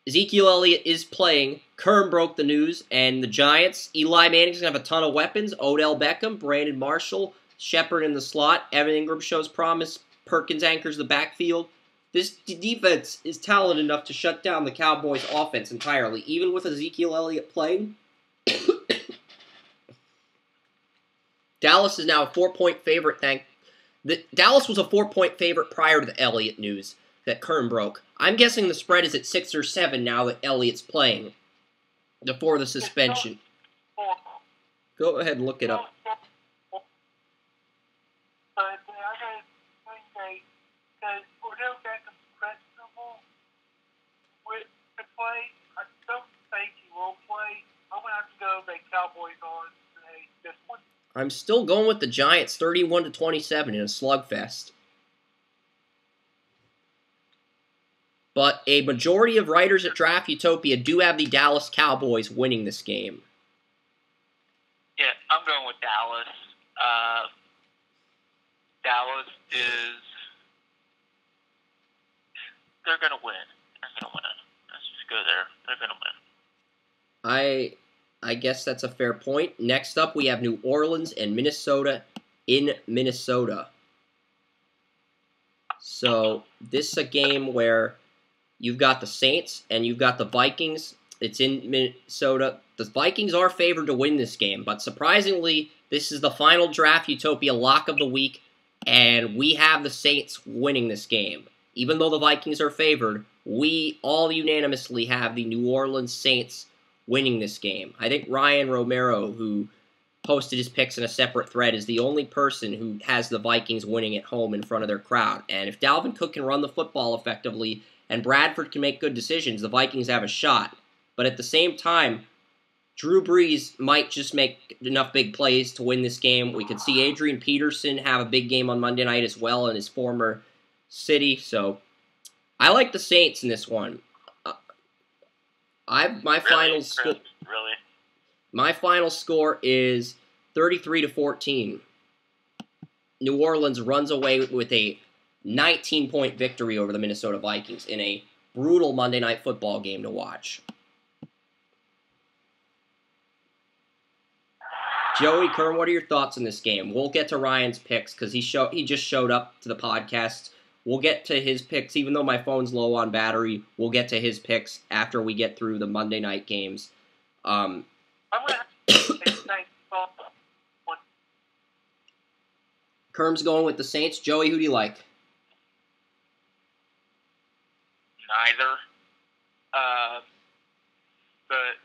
Ezekiel Elliott is playing. Kerm broke the news, and the Giants, Eli Manning's going to have a ton of weapons. Odell Beckham, Brandon Marshall, Shepard in the slot. Evan Ingram shows promise. Perkins anchors the backfield. This defense is talented enough to shut down the Cowboys' offense entirely, even with Ezekiel Elliott playing. Dallas is now a 4-point favorite. Dallas was a 4-point favorite prior to the Elliott news that Kern broke. I'm guessing the spread is at 6 or 7 now that Elliott's playing before the suspension. Go ahead and look it up. Because Odell Beckham's questionable to play. I don't think he will play. I'm going to have to go with the Cowboys on today. This one. I'm still going with the Giants, 31-27 in a slugfest. But a majority of writers at Draft Utopia do have the Dallas Cowboys winning this game. Yeah, I'm going with Dallas. Dallas is... They're going to win. They're going to win. Let's just go there. They're going to win. I guess that's a fair point. Next up, we have New Orleans and Minnesota in Minnesota. So, this is a game where you've got the Saints and you've got the Vikings. It's in Minnesota. The Vikings are favored to win this game, but surprisingly, this is the final Draft Utopia lock of the week, and we have the Saints winning this game. Even though the Vikings are favored, we all unanimously have the New Orleans Saints winning this game. I think Ryan Romero, who posted his picks in a separate thread, is the only person who has the Vikings winning at home in front of their crowd. And if Dalvin Cook can run the football effectively and Bradford can make good decisions, the Vikings have a shot. But at the same time, Drew Brees might just make enough big plays to win this game. We could see Adrian Peterson have a big game on Monday night as well in his former city. So I like the Saints in this one. My final score is 33-14. New Orleans runs away with a 19-point victory over the Minnesota Vikings in a brutal Monday Night Football game to watch. Joey, Kern, what are your thoughts on this game? We'll get to Ryan's picks because he just showed up to the podcast. We'll get to his picks, even though my phone's low on battery. We'll get to his picks after we get through the Monday night games. I'm gonna Kerm's going with the Saints. Joey, who do you like? Neither. But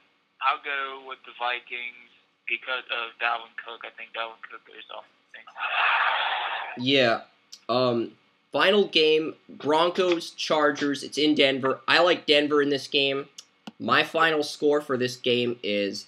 I'll go with the Vikings because of Dalvin Cook. I think Dalvin Cook goes off the thing. Yeah. Final game, Broncos-Chargers. It's in Denver. I like Denver in this game. My final score for this game is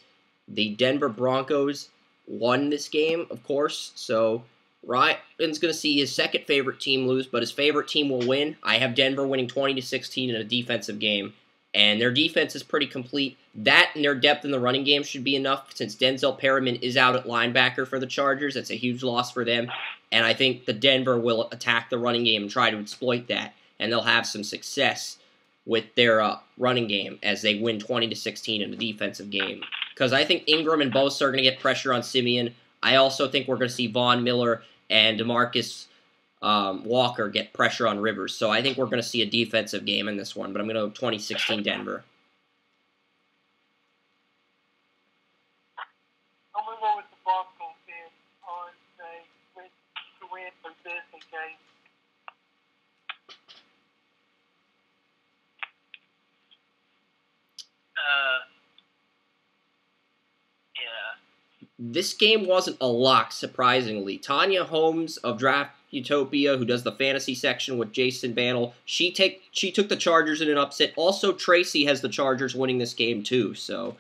the Denver Broncos won this game, of course. So Ryan's going to see his second favorite team lose, but his favorite team will win. I have Denver winning 20-16 in a defensive game, and their defense is pretty complete. That and their depth in the running game should be enough since Denzel Perryman is out at linebacker for the Chargers. That's a huge loss for them, and I think the Denver will attack the running game and try to exploit that, and they'll have some success with their running game as they win 20-16 in a defensive game. Because I think Ingram and Bosa are going to get pressure on Simeon. I also think we're going to see Von Miller and DeMarcus Walker get pressure on Rivers. So I think we're going to see a defensive game in this one, but I'm going to go 20-16 Denver. I'm going to go with the Broncos then on to win for this game. This game wasn't a lock, surprisingly. Tanya Holmes of Draft Utopia, who does the fantasy section with Jason Bannell, she took the Chargers in an upset. Also, Tracy has the Chargers winning this game too, so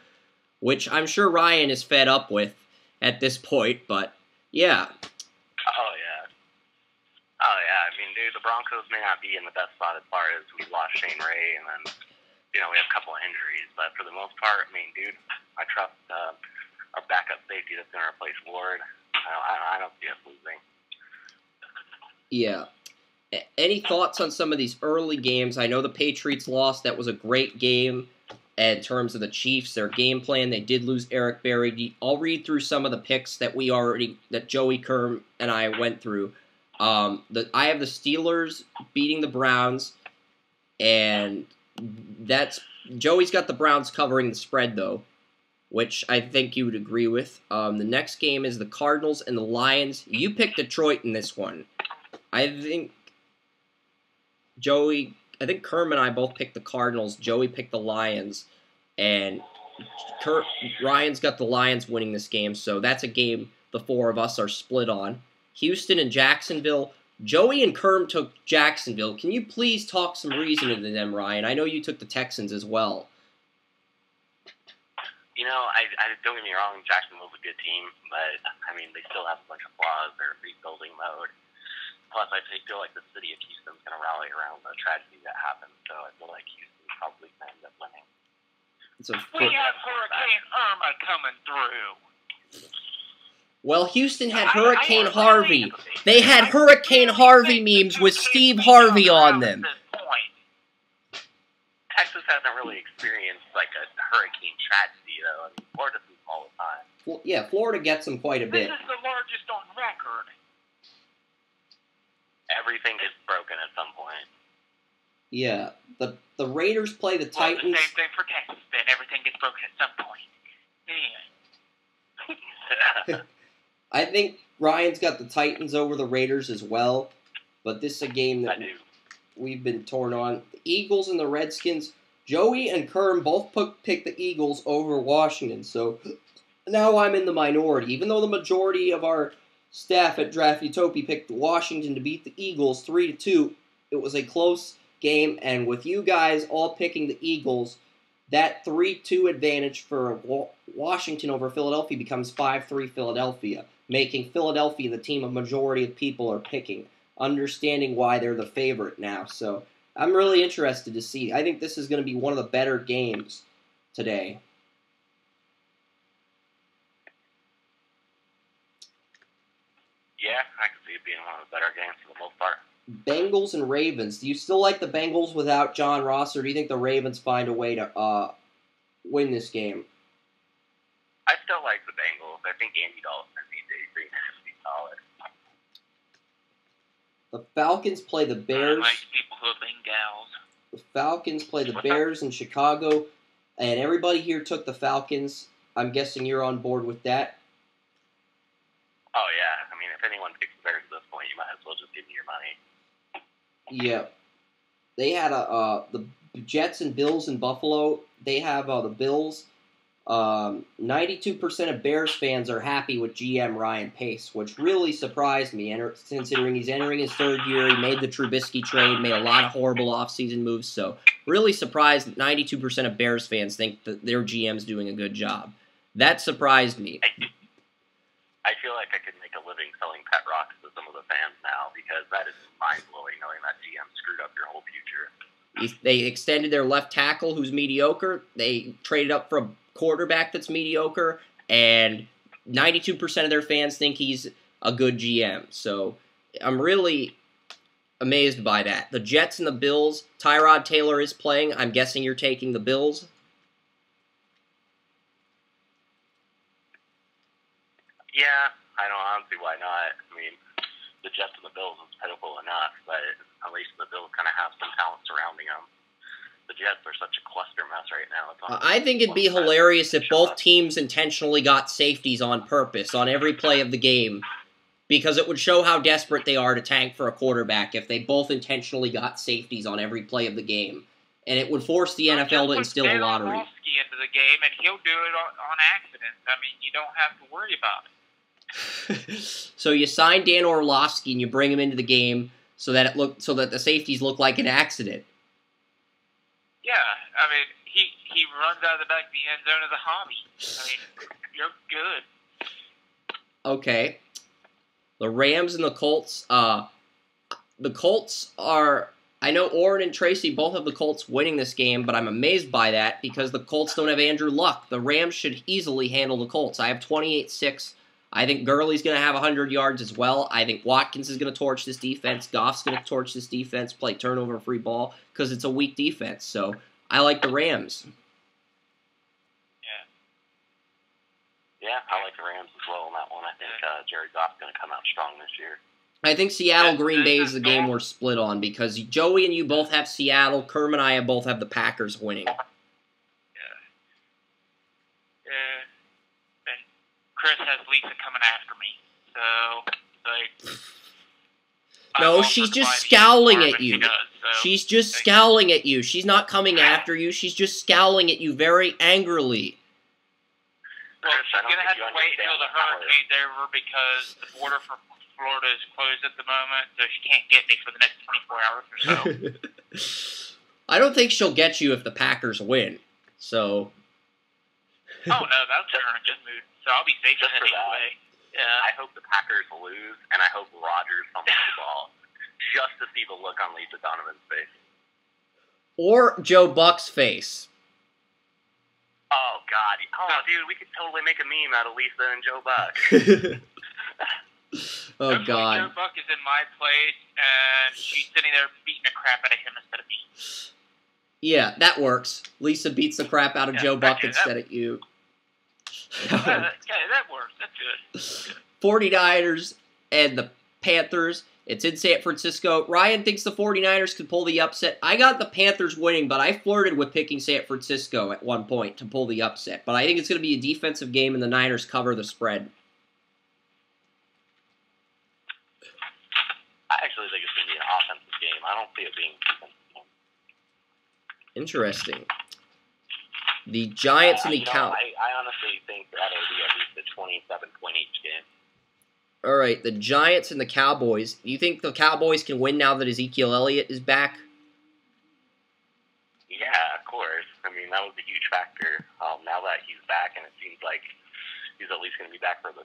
which I'm sure Ryan is fed up with at this point, but yeah. Oh, yeah. I mean, dude, the Broncos may not be in the best spot as far as we lost Shane Ray, and then, we have a couple of injuries, but for the most part, I mean, dude, I trust our backup safety that's going to replace Ward. I don't see us losing. Yeah. Any thoughts on some of these early games? I know the Patriots lost. That was a great game in terms of the Chiefs, their game plan. They did lose Eric Berry. I'll read through some of the picks that that Joey Kerm and I went through. I have the Steelers beating the Browns, and Joey's got the Browns covering the spread, though, which I think you would agree with. The next game is the Cardinals and the Lions. You picked Detroit in this one. I think Kerm and I both picked the Cardinals. Joey picked the Lions. And Ryan's got the Lions winning this game, so that's a game the four of us are split on. Houston and Jacksonville. Joey and Kerm took Jacksonville. Can you please talk some reason into them, Ryan? I know you took the Texans as well. I don't get me wrong, Jacksonville's a good team, but, I mean, they still have a bunch of flaws. They're in rebuilding mode. Plus, I feel like the city of Houston's going to rally around the tragedy that happened, so I feel like Houston probably going to end up winning. We have Hurricane Irma coming through. Well, Houston had Hurricane Harvey. They had Hurricane Harvey memes with Steve Harvey on them. Texas hasn't really experienced like a hurricane tragedy, though. I mean, Florida sees all the time. Well, yeah, Florida gets them quite a bit. This is the largest on record. Everything gets broken at some point. Yeah, the Raiders play the Titans. The same thing for Texas, then. Everything gets broken at some point. Man. I think Ryan's got the Titans over the Raiders as well, but this is a game that we've been torn on. The Eagles and the Redskins. Joey and Kerm both picked the Eagles over Washington, so now I'm in the minority. Even though the majority of our staff at Draft Utopia picked Washington to beat the Eagles 3-2, it was a close game, and with you guys all picking the Eagles, that 3-2 advantage for Washington over Philadelphia becomes 5-3 Philadelphia, making Philadelphia the team a majority of people are picking, understanding why they're the favorite now. So I'm really interested to see. I think this is going to be one of the better games today. Yeah, I can see it being one of the better games for the most part. Bengals and Ravens. Do you still like the Bengals without John Ross, or do you think the Ravens find a way to win this game? I still like the Bengals. I think Andy Dalton and AJ Green should be solid. The Falcons play the Bears. I like people who have been gals. The Falcons play the Bears in Chicago, and everybody here took the Falcons. I'm guessing you're on board with that. Oh, yeah. I mean, if anyone picks the Bears at this point, you might as well just give me your money. Yeah. They had the Jets and Bills in Buffalo. They have the Bills. 92% of Bears fans are happy with GM Ryan Pace, which really surprised me, considering he's entering his third year. He made the Trubisky trade, made a lot of horrible offseason moves. So really surprised that 92% of Bears fans think that their GM's doing a good job. That surprised me. I feel like I could make a living selling pet rocks to some of the fans now, because that is mind-blowing knowing that GM screwed up your whole future. They extended their left tackle, who's mediocre. They traded up for a quarterback that's mediocre, and 92% of their fans think he's a good GM. So I'm really amazed by that. The Jets and the Bills, Tyrod Taylor is playing. I'm guessing you're taking the Bills. Yeah, I don't see why not. I mean, the Jets and the Bills is pitiful enough, but at least the Bills kind of have some talent surrounding them. The Jets are such a cluster mess right now. I think it'd be hilarious if both teams intentionally got safeties on purpose on every play of the game, because it would show how desperate they are to tank for a quarterback if they both intentionally got safeties on every play of the game. And it would force the NFL to instill a lottery. Into the game, and he'll do it on accident. I mean, you don't have to worry about it. So you sign Dan Orlovsky and you bring him into the game so that the safeties look like an accident. Yeah, I mean, he runs out of the back of the end zone as a hobby. I mean, you're good. Okay. The Rams and the Colts. The Colts are... I know Orrin and Tracy both have the Colts winning this game, but I'm amazed by that because the Colts don't have Andrew Luck. The Rams should easily handle the Colts. I have 28-6. I think Gurley's going to have 100 yards as well. I think Watkins is going to torch this defense. Goff's going to torch this defense, play turnover-free ball, because it's a weak defense. So I like the Rams. Yeah, I like the Rams as well on that one. I think Jared Goff's going to come out strong this year. I think Seattle-Green Bay is the game we're split on, because Joey and you both have Seattle. Kerm and I both have the Packers winning. Chris has Lisa coming after me, so no, she's just scowling at you. She's just scowling at you. She's not coming after you. She's just scowling at you very angrily. Well, she's going to have to wait until the hurricane's over because the border for Florida is closed at the moment, so she can't get me for the next 24 hours or so. I don't think she'll get you if the Packers win. So. Oh, no, that'll put her in a good mood. So I'll be safe anyway. Yeah. I hope the Packers lose, and I hope Rodgers fumbles the ball just to see the look on Lisa Donovan's face. Or Joe Buck's face. Oh, God. Oh, dude, we could totally make a meme out of Lisa and Joe Buck. Oh, hopefully God. Joe Buck is in my place, and she's sitting there beating the crap out of him instead of me. Yeah, that works. Lisa beats the crap out of Joe Buck instead of you. That works. That's good. 49ers and the Panthers. It's in San Francisco. Ryan thinks the 49ers could pull the upset. I got the Panthers winning, but I flirted with picking San Francisco at one point to pull the upset. But I think it's going to be a defensive game, and the Niners cover the spread. I actually think it's going to be an offensive game. I don't see it being a defensive game. Interesting. The Giants and the I honestly think that'll be at least a 27-point each game. All right, the Giants and the Cowboys. Do you think the Cowboys can win now that Ezekiel Elliott is back? Yeah, of course. I mean, that was a huge factor. Now that he's back, and it seems like he's at least going to be back for the.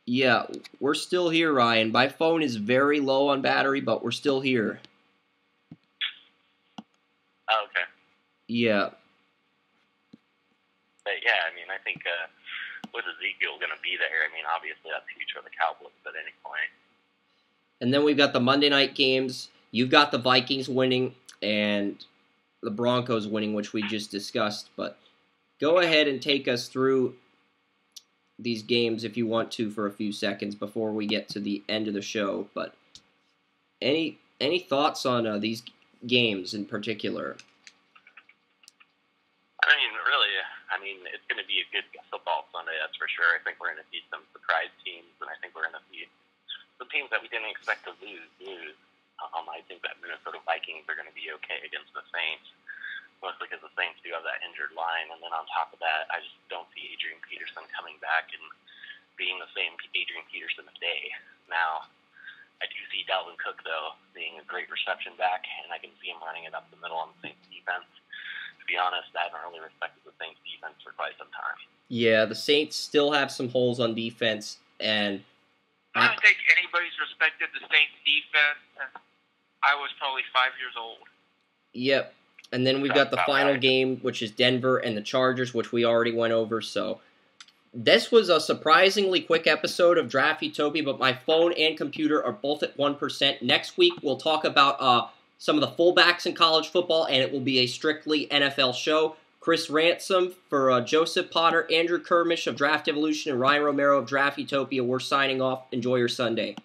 Yeah, we're still here, Ryan. My phone is very low on battery, but we're still here. Oh, okay. Yeah. But yeah, I mean, I think with Ezekiel going to be there, I mean, obviously that's huge for the Cowboys at any point. And then we've got the Monday night games. You've got the Vikings winning and the Broncos winning, which we just discussed. But go ahead and take us through these games if you want to for a few seconds before we get to the end of the show. But any thoughts on these games in particular? I mean, it's going to be a good football Sunday, that's for sure. I think we're going to see some surprise teams, and I think we're going to see some teams that we didn't expect to lose. I think that Minnesota Vikings are going to be okay against the Saints, mostly because the Saints do have that injured line. And then on top of that, I just don't see Adrian Peterson coming back and being the same Adrian Peterson of day. Now, I do see Dalvin Cook, though, being a great reception back, and I can see him running it up the middle on the Saints defense. To be honest, I haven't really respected the Saints defense for quite some time. Yeah, the Saints still have some holes on defense, and I don't think anybody's respected the Saints defense since I was probably 5 years old. Yep. And then we've got the final game, which is Denver and the Chargers, which we already went over. So this was a surprisingly quick episode of Draft Utopia, but my phone and computer are both at 1%. Next week, we'll talk about some of the fullbacks in college football, and it will be a strictly NFL show. Chris Ransom for Joseph Potter, Andrew Kermish of Draft Evolution, and Ryan Romero of Draft Utopia. We're signing off. Enjoy your Sunday.